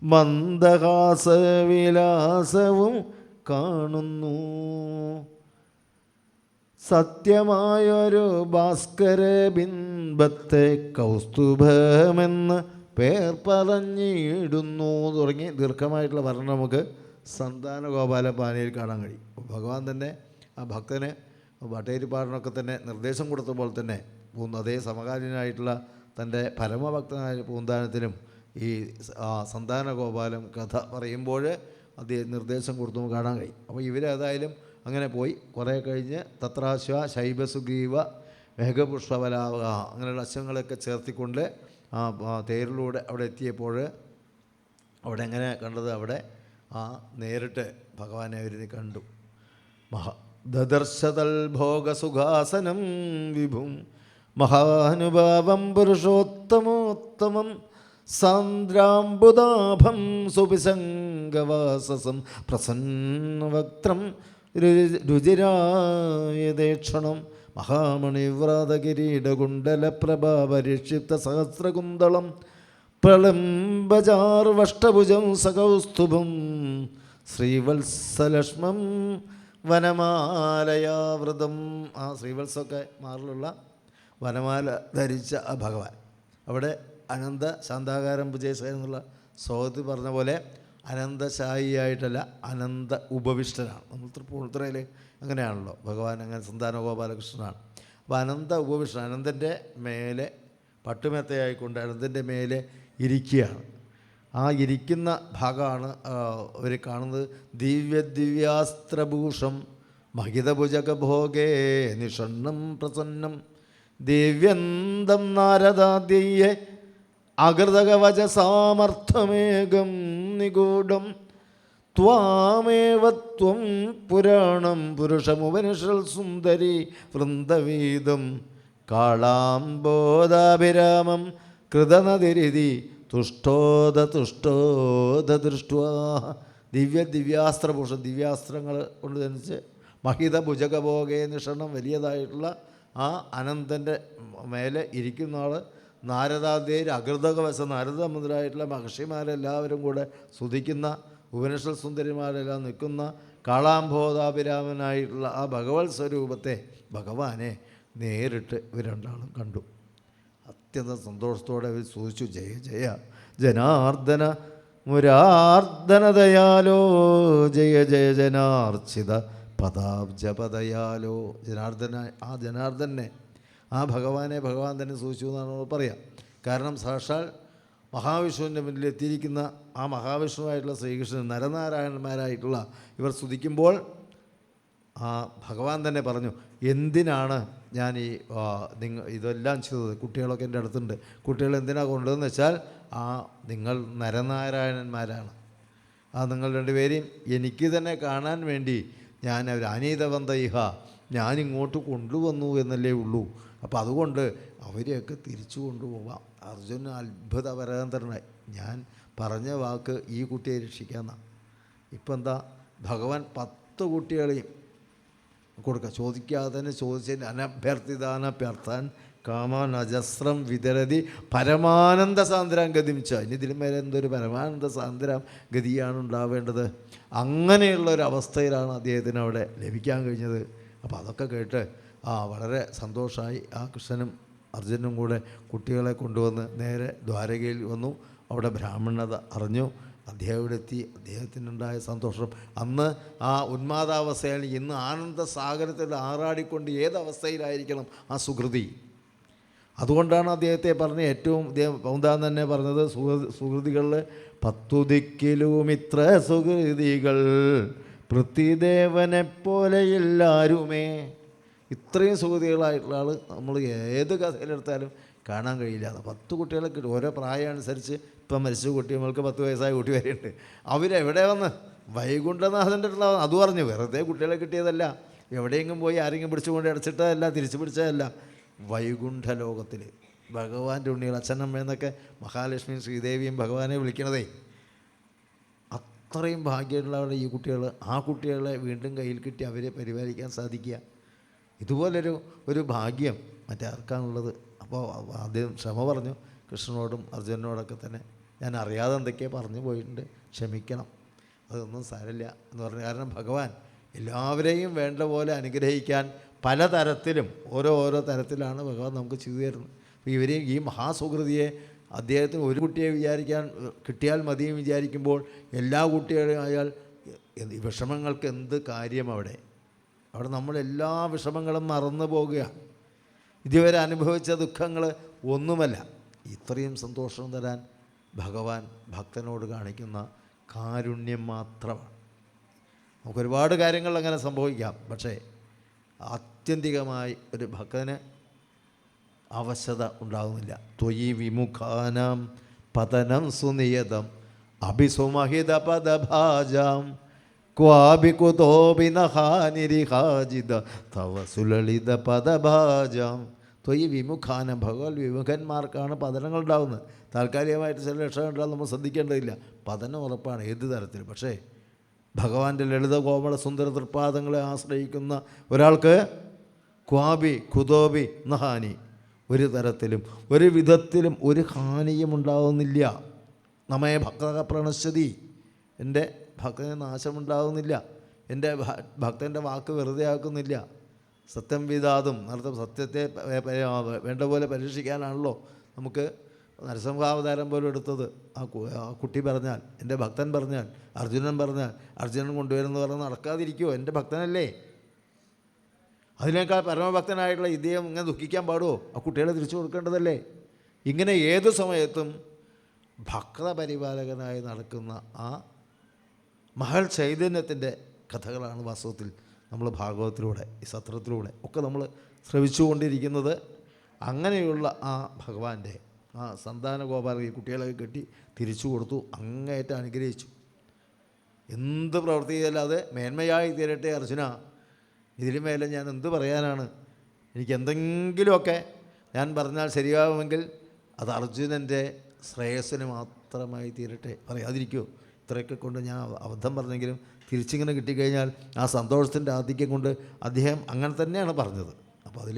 S1: മന്ദഹാസവിലാസവും കാണുന്നു. സത്യമായൊരു ഭാസ്കര ബിംബത്തെ കൗസ്തുഭമെന്ന് പേർ പറഞ്ഞിടുന്നു തുടങ്ങി ദീർഘമായിട്ടുള്ള വർണ്ണം നമുക്ക് സന്താനഗോപാല പാനയിൽ കാണാൻ കഴിയും. ഭഗവാൻ തന്നെ ആ ഭക്തന് ഭട്ടേരിപ്പാടിനൊക്കെ തന്നെ നിർദ്ദേശം കൊടുത്ത പോലെ തന്നെ അതേ സമകാലീനായിട്ടുള്ള തൻ്റെ പരമഭക്തനായ പൂന്താനത്തിനും ഈ സന്താനഗോപാലം കഥ പറയുമ്പോൾ അദ്ദേഹം നിർദ്ദേശം കൊടുത്തു കാണാൻ കഴിയും. അപ്പോൾ ഇവരേതായാലും അങ്ങനെ പോയി. കുറേ കഴിഞ്ഞ് തത്രാശ്വ ശൈബസുഗ്രീവ മേഘപുഷ്പബലാവക അങ്ങനെയുള്ള അശ്വങ്ങളൊക്കെ ചേർത്തിക്കൊണ്ട് തേരിലൂടെ അവിടെ എത്തിയപ്പോൾ അവിടെ എങ്ങനെ കണ്ടത്, അവിടെ നേരിട്ട് ഭഗവാനെ അവരിന് കണ്ടു. ദദർശതൽ ഭോഗസുഖാസനം വിഭും മഹാനുഭാവം പുരുഷോത്തമോത്തമം സാന്ദ്രാംബുദാഭം സുപിസംഗവാസസം പ്രസന്നവക്ത്രം രുചിരായതേക്ഷണം മഹാമണിവ്രാതകിരീടകുണ്ടലപ്രഭാപരിക്ഷിപ്ത സഹസ്രകുന്തളം പ്രളംബജാർവഷ്ടഭുജം സകൗസ്തുഭം ശ്രീവത്സലക്ഷ്മം വനമാലയാവൃതം. ആ ശ്രീവത്സമൊക്കെ മാറിലുള്ള വനമാല ധരിച്ച ആ ഭഗവാൻ അവിടെ അനന്ത ശാന്താകാരം ഭുജേശ എന്നുള്ള സ്വാഗതി പറഞ്ഞ പോലെ അനന്തശായിയായിട്ടല്ല, അനന്ത ഉപവിഷ്ടനാണ്. നമ്മൾ തൃപ്പൂണിത്തുറയിൽ അങ്ങനെയാണല്ലോ, ഭഗവാൻ അങ്ങനെ സന്താനഗോപാലകൃഷ്ണനാണ്. അപ്പോൾ അനന്ത ഉപവിഷ്ടൻ, അനന്തൻ്റെ മേലെ പട്ടുമെത്തയായിക്കൊണ്ട് അനന്തൻ്റെ മേലെ ഇരിക്കുകയാണ്. ആ ഇരിക്കുന്ന ഭാഗമാണ് അവർ കാണുന്നത്. ദിവ്യാസ്ത്രഭൂഷം മഹിതഭുജകഭോഗേ നിഷണ്ണം പ്രസന്നം ദിവ്യന്തം നാരദാദ്യയ്യെ അകൃതകവചസാമർത്ഥമേകം നിഗൂഢം ത്വാമേവ ത്വം പുരാണം പുരുഷമുപനിഷൽ സുന്ദരി വൃന്ദവീതം കാളാംബോധാഭിരാമം കൃതനതിരിതി തുഷ്ടോദ ദൃഷ്ട്വാ. ദിവ്യാസ്ത്രഭൂഷണം, ദിവ്യാസ്ത്രങ്ങൾ കൊണ്ട് ധരിച്ച് മഹിത ഭുജകഭോഗേ നിഷണം വലിയതായിട്ടുള്ള ആ അനന്തൻ്റെ മേലെ ഇരിക്കുന്ന ആൾ നാരദാദേര് അകൃതകവശ നാരദ മുതലായിട്ടുള്ള മഹർഷിമാരെല്ലാവരും കൂടെ സ്തുതിക്കുന്ന ഉപനിഷൽ സുന്ദരിമാരെല്ലാം നിൽക്കുന്ന കാളാംബോധാഭിരാമനായിട്ടുള്ള ആ ഭഗവത് സ്വരൂപത്തെ ഭഗവാനെ നേരിട്ട് ഇവർ രണ്ടാളും കണ്ടു. അത്യന്തം സന്തോഷത്തോടെ അവർ സൂചിച്ചു, ജയ ജയ ജനാർദ്ദന മുരാർദ്ദനദയാലോ ജയ ജയ ജനാർച്ചിത പദാബ്ജപദയാലോ. ജനാർദ്ദനെ ആ ഭഗവാനെ ഭഗവാൻ തന്നെ സൂചിച്ചു എന്നാണ് നമ്മൾ പറയാം. കാരണം സാക്ഷാൽ മഹാവിഷ്ണുവിൻ്റെ മുന്നിൽ എത്തിയിരിക്കുന്ന ആ മഹാവിഷ്ണുവായിട്ടുള്ള ശ്രീകൃഷ്ണൻ നരനാരായണന്മാരായിട്ടുള്ള ഇവർ സ്തുതിക്കുമ്പോൾ ആ ഭഗവാൻ തന്നെ പറഞ്ഞു, എന്തിനാണ് ഞാൻ ഇതെല്ലാം ചെയ്തത്? കുട്ടികളൊക്കെ എൻ്റെ അടുത്തുണ്ട്, കുട്ടികൾ എന്തിനാണ് കൊണ്ടതെന്ന് വെച്ചാൽ നിങ്ങൾ നരനാരായണന്മാരാണ്. നിങ്ങൾ രണ്ടുപേരെയും എനിക്ക് തന്നെ കാണാൻ വേണ്ടി ഞാൻ അവർ അനീതവന്ത ഇഹ ഞാനിങ്ങോട്ട് കൊണ്ടുവന്നു എന്നല്ലേ ഉള്ളൂ. അപ്പോൾ അതുകൊണ്ട് അവരെയൊക്കെ തിരിച്ചു കൊണ്ടുപോകാം. അർജുനൻ അത്ഭുതപരതന്ത്രനായി. ഞാൻ പറഞ്ഞ വാക്ക് ഈ കുട്ടിയെ രക്ഷിക്കാമെന്നാണ്. ഇപ്പം എന്താ, ഭഗവാൻ 10 കുട്ടികളെയും കൊടുക്കുക. ചോദിക്കാതെ തന്നെ ചോദിച്ചതിന് അനഭ്യർത്ഥിതാനഭ്യർത്ഥാൻ കാമാൻ അജസ്രം വിതരതി പരമാനന്ദ സാന്ദ്രാം ഗതിമിച്ച. ഇനി ഇതിലും മേലെ എന്തൊരു പരമാനന്ദ സാന്ദ്രാം ഗതിയാണ് ഉണ്ടാവേണ്ടത്. അങ്ങനെയുള്ളൊരവസ്ഥയിലാണ് അദ്ദേഹത്തിന് അവിടെ ലഭിക്കാൻ കഴിഞ്ഞത്. അപ്പോൾ അതൊക്കെ കേട്ട് വളരെ സന്തോഷമായി. ആ കൃഷ്ണനും അർജുനും കൂടെ കുട്ടികളെ കൊണ്ടുവന്ന് നേരെ ദ്വാരകയിൽ വന്നു. അവിടെ ബ്രാഹ്മണത അറിഞ്ഞു. അദ്ദേഹം ഇവിടെ എത്തി. അദ്ദേഹത്തിനുണ്ടായ സന്തോഷം അന്ന് ആ ഉന്മാദാവസ്ഥയിൽ, ഇന്ന് ആനന്ദസാഗരത്തിൽ ആറാടിക്കൊണ്ട് ഏതവസ്ഥയിലായിരിക്കണം ആ സുഹൃതി. അതുകൊണ്ടാണ് അദ്ദേഹത്തെ പറഞ്ഞ് ഏറ്റവും പൗന്താൻ തന്നെ പറഞ്ഞത്, സുഹൃതികളിൽ 10 ദിക്കിലും ഇത്ര സുഹൃതികൾ പൃഥ്വിദേവനെപ്പോലെയെല്ലാരുമേ. ഇത്രയും സുഹൃതികളായിട്ടുള്ള ആൾ നമ്മൾ ഏത് കഥയിലെടുത്താലും കാണാൻ കഴിയില്ല. 10 കുട്ടികളെ കിട്ടും. ഓരോ പ്രായം അനുസരിച്ച് ഇപ്പം മരിച്ച കുട്ടികൾക്ക് 10 വയസ്സായ കുട്ടി വരെയുണ്ട്. അവരെവിടെ വന്ന് വൈകുണ്ഠനാഥൻ്റെ അടുത്താണ്. അത് പറഞ്ഞു, വെറുതെ കുട്ടികളെ കിട്ടിയതല്ല, എവിടെയെങ്കിലും പോയി ആരെങ്കിലും പിടിച്ചുകൊണ്ട് അടച്ചിട്ടതല്ല, തിരിച്ചു പിടിച്ചതല്ല. വൈകുണ്ഠ ലോകത്തിൽ ഭഗവാന്റെ ഉണ്ണികൾ, അച്ഛനമ്മയെന്നൊക്കെ മഹാലക്ഷ്മിയും ശ്രീദേവിയും ഭഗവാനെ വിളിക്കണതേ. അത്രയും ഭാഗ്യമുള്ളവരുടെ ഈ കുട്ടികൾ, ആ കുട്ടികളെ വീണ്ടും കയ്യിൽ കിട്ടി അവരെ പരിപാലിക്കാൻ സാധിക്കുക. ഇതുപോലൊരു ഭാഗ്യം മറ്റാർക്കാണുള്ളത്? അപ്പോൾ ആദ്യം ക്ഷമ പറഞ്ഞു കൃഷ്ണനോടും അർജുനനോടൊക്കെ തന്നെ. ഞാൻ അറിയാതെ എന്തൊക്കെയോ പറഞ്ഞു പോയിട്ടുണ്ട്, ക്ഷമിക്കണം, അതൊന്നും സാരമില്ല എന്ന് പറഞ്ഞു. കാരണം ഭഗവാൻ എല്ലാവരെയും വേണ്ട പോലെ അനുഗ്രഹിക്കാൻ പലതരത്തിലും ഓരോ തരത്തിലാണ് ഭഗവാൻ നമുക്ക് ചെയ്തു തരുന്നത്. അപ്പോൾ ഇവരെ ഈ മഹാസുഹൃതിയെ അദ്ദേഹത്തിന് ഒരു കുട്ടിയെ കിട്ടിയാൽ മതിയും വിചാരിക്കുമ്പോൾ എല്ലാ കുട്ടികളെയും അയാൾ വിഷമങ്ങൾക്ക് എന്ത് കാര്യം അവിടെ നമ്മളെല്ലാ വിഷമങ്ങളും മറന്നു പോകുകയാണ്. ഇതുവരെ അനുഭവിച്ച ദുഃഖങ്ങൾ ഒന്നുമല്ല. ഇത്രയും സന്തോഷം തരാൻ ഭഗവാൻ ഭക്തനോട് കാണിക്കുന്ന കാരുണ്യം മാത്രമാണ്. നമുക്കൊരുപാട് കാര്യങ്ങൾ അങ്ങനെ സംഭവിക്കാം, പക്ഷേ ആത്യന്തികമായി ഒരു ഭക്തന് അവശത ഉണ്ടാകുന്നില്ല. ത്വയി വിമുഖാനാം പതനം സുനിയതം അഭിസുമഹിത പദഭാജാം ക്വാഭി കുതോഭി നഹാനിരിഹാജിത തവ സുലളിത പദഭാജാം. ത്വയി വിമുഖാനം, ഭഗവത് വിമുഖന്മാർക്കാണ് പതനങ്ങൾ ഉണ്ടാകുന്നത്. താൽക്കാലികമായിട്ട് ചില ലക്ഷണം ഉണ്ടാകും, നമ്മൾ ശ്രദ്ധിക്കേണ്ടതില്ല. പതനം ഉറപ്പാണ് ഏത് തരത്തിലും. പക്ഷേ ഭഗവാന്റെ ലളിത കോമള സുന്ദര തൃപ്പാദങ്ങളെ ആശ്രയിക്കുന്ന ഒരാൾക്ക് ക്വാബി കുതോബി നഹാനി, ഒരു തരത്തിലും ഒരു വിധത്തിലും ഒരു ഹാനിയും ഉണ്ടാകുന്നില്ല. നമ്മെ ഭക്ത പ്രണശ്യതി, എൻ്റെ ഭക്തന് നാശമുണ്ടാകുന്നില്ല, എൻ്റെ ഭക്തൻ്റെ വാക്ക് വെറുതെ ആക്കുന്നില്ല. സത്യം വിദാതും അർത്ഥം സത്യത്തെ വേണ്ട പോലെ പരീക്ഷിക്കാനാണല്ലോ നമുക്ക് നരസിംഹാവതാരം പോലും എടുത്തത്. ആ കുട്ടി പറഞ്ഞാൽ, എൻ്റെ ഭക്തൻ പറഞ്ഞാൽ, അർജുനൻ പറഞ്ഞാൽ, അർജുനൻ കൊണ്ടുവരുമെന്ന് പറഞ്ഞാൽ നടക്കാതിരിക്കുമോ? എൻ്റെ ഭക്തനല്ലേ. അതിനേക്കാൾ പരമഭക്തനായിട്ടുള്ള ഇദ്ദേഹം ഇങ്ങനെ ദുഃഖിക്കാൻ പാടുമോ? ആ കുട്ടികളെ തിരിച്ചു കൊടുക്കേണ്ടതല്ലേ. ഇങ്ങനെ ഏതു സമയത്തും ഭക്തപരിപാലകനായി നടക്കുന്ന ആ മഹൽ ചൈതന്യത്തിൻ്റെ കഥകളാണ് വാസ്തവത്തിൽ നമ്മൾ ഭാഗവതത്തിലൂടെ ഈ സത്രത്തിലൂടെ ഒക്കെ നമ്മൾ ശ്രവിച്ചുകൊണ്ടിരിക്കുന്നത്. അങ്ങനെയുള്ള ആ ഭഗവാന്റെ ആ സന്താന ഗോപാല ഈ കുട്ടികളെ കെട്ടി തിരിച്ചു കൊടുത്തു, അങ്ങേയറ്റം അനുഗ്രഹിച്ചു. എന്ത് പ്രവൃത്തി ചെയ്താലത് മേന്മയായി തീരട്ടെ അർജുന, ഇതിലും മേലെ ഞാൻ എന്ത് പറയാനാണ്? എനിക്ക് എന്തെങ്കിലുമൊക്കെ ഞാൻ പറഞ്ഞാൽ ശരിയാവുമെങ്കിൽ അത് അർജുനൻ്റെ ശ്രേയസ്സിന് മാത്രമായി തീരട്ടെ. പറയാതിരിക്കുമോ? ഇത്രയൊക്കെ കൊണ്ട് ഞാൻ അബദ്ധം പറഞ്ഞെങ്കിലും തിരിച്ചിങ്ങനെ കിട്ടിക്കഴിഞ്ഞാൽ ആ സന്തോഷത്തിൻ്റെ ആധിക്യം കൊണ്ട് അദ്ദേഹം അങ്ങനെ തന്നെയാണ് പറഞ്ഞത്. അപ്പോൾ അതിൽ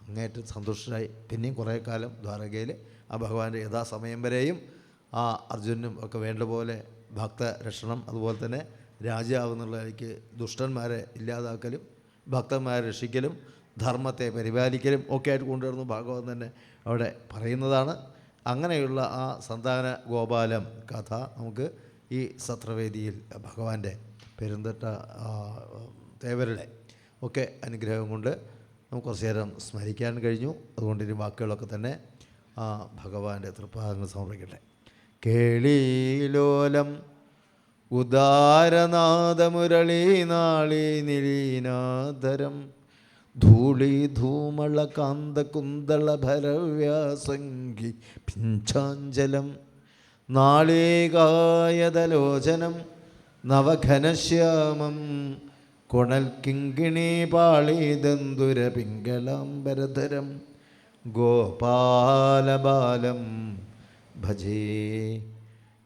S1: അങ്ങേയറ്റം സന്തോഷമായി. പിന്നെയും കുറേ കാലം ദ്വാരകയിൽ ആ ഭഗവാന്റെ യഥാസമയം വരെയും ആ അർജുനും ഒക്കെ വേണ്ട പോലെ ഭക്തരക്ഷണം, അതുപോലെ തന്നെ രാജാവ് എന്നുള്ള എനിക്ക് ദുഷ്ടന്മാരെ ഇല്ലാതാക്കലും ഭക്തന്മാരെ രക്ഷിക്കലും ധർമ്മത്തെ പരിപാലിക്കലും ഒക്കെ ആയിട്ട് കൊണ്ടുവരുന്നു ഭാഗവതം തന്നെ അവിടെ പറയുന്നതാണ്. അങ്ങനെയുള്ള ആ സന്താന ഗോപാലം കഥ നമുക്ക് ഈ സത്രവേദിയിൽ ഭഗവാന്റെ പെരുന്തട്ട തേവരുടെ ഒക്കെ അനുഗ്രഹം കൊണ്ട് നമുക്ക് കുറച്ച് നേരം സ്മരിക്കാൻ കഴിഞ്ഞു. അതുകൊണ്ട് ഈ വാക്കുകളൊക്കെ തന്നെ ആ ഭഗവാന്റെ തൃപ്പാദങ്ങൾ സമർപ്പിക്കട്ടെ. കേളീലോലം ഉദാരനാദമുരളീനാളി നിലീനാധരം ധൂളി ധൂമള കാന്ത കുന്തള ഭരവ്യാസംഗി പിഞ്ചാഞ്ചലം നാളീകായതലോചനം നവഘനശ്യാമം കൊണൽ കിങ്കിണി പാളീദന്തുര പിംഗളാംബരധരം ഗോപാലബാലം ഭജേ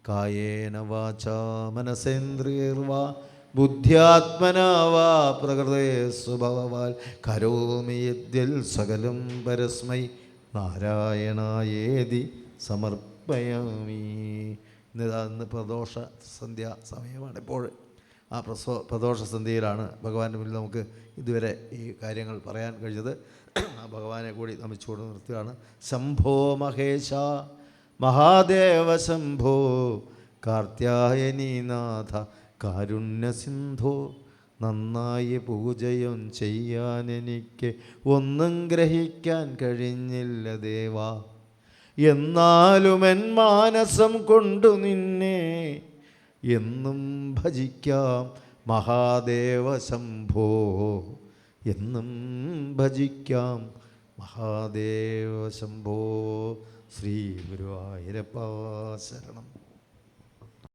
S1: കായേന വാചാ മനസേന്ദ്രിയർവാ ബുദ്ധ്യാത്മനാ വാ പ്രകൃതേ സ്വഭാവാൽ കരോമി യദ്യൽ സകലം പരസ്മൈ നാരായണായേതി സമർപ്പയാമി. ഇന്ന് പ്രദോഷ സന്ധ്യാ സമയമാണ്. ഇപ്പോൾ ആ പ്രദോഷ സന്ധ്യയിലാണ് ഭഗവാന്റെ മുന്നിൽ നമുക്ക് ഇതുവരെ ഈ കാര്യങ്ങൾ പറയാൻ കഴിഞ്ഞത്. ആ ഭഗവാനെ കൂടി നമിച്ചുകൊണ്ട് നിർത്തുകയാണ്. ശംഭോ മഹേശ മഹാദേവ ശംഭോ കാർത്യായനീനാഥ കാരുണ്യസിന്ധോ നന്നായി പൂജയും ചെയ്യാൻ എനിക്ക് ഒന്നും ഗ്രഹിക്കാൻ കഴിഞ്ഞില്ല ദേവാ, എന്നാലും എൻ മാനസം കൊണ്ടു നിന്നെ എന്നും ഭജിക്കാം മഹാദേവ ശംഭോ, എന്നും ഭജിക്കാം മഹാദേവ ശംഭോ. ശ്രീ ഗുരുവായൂരപ്പ ശരണം.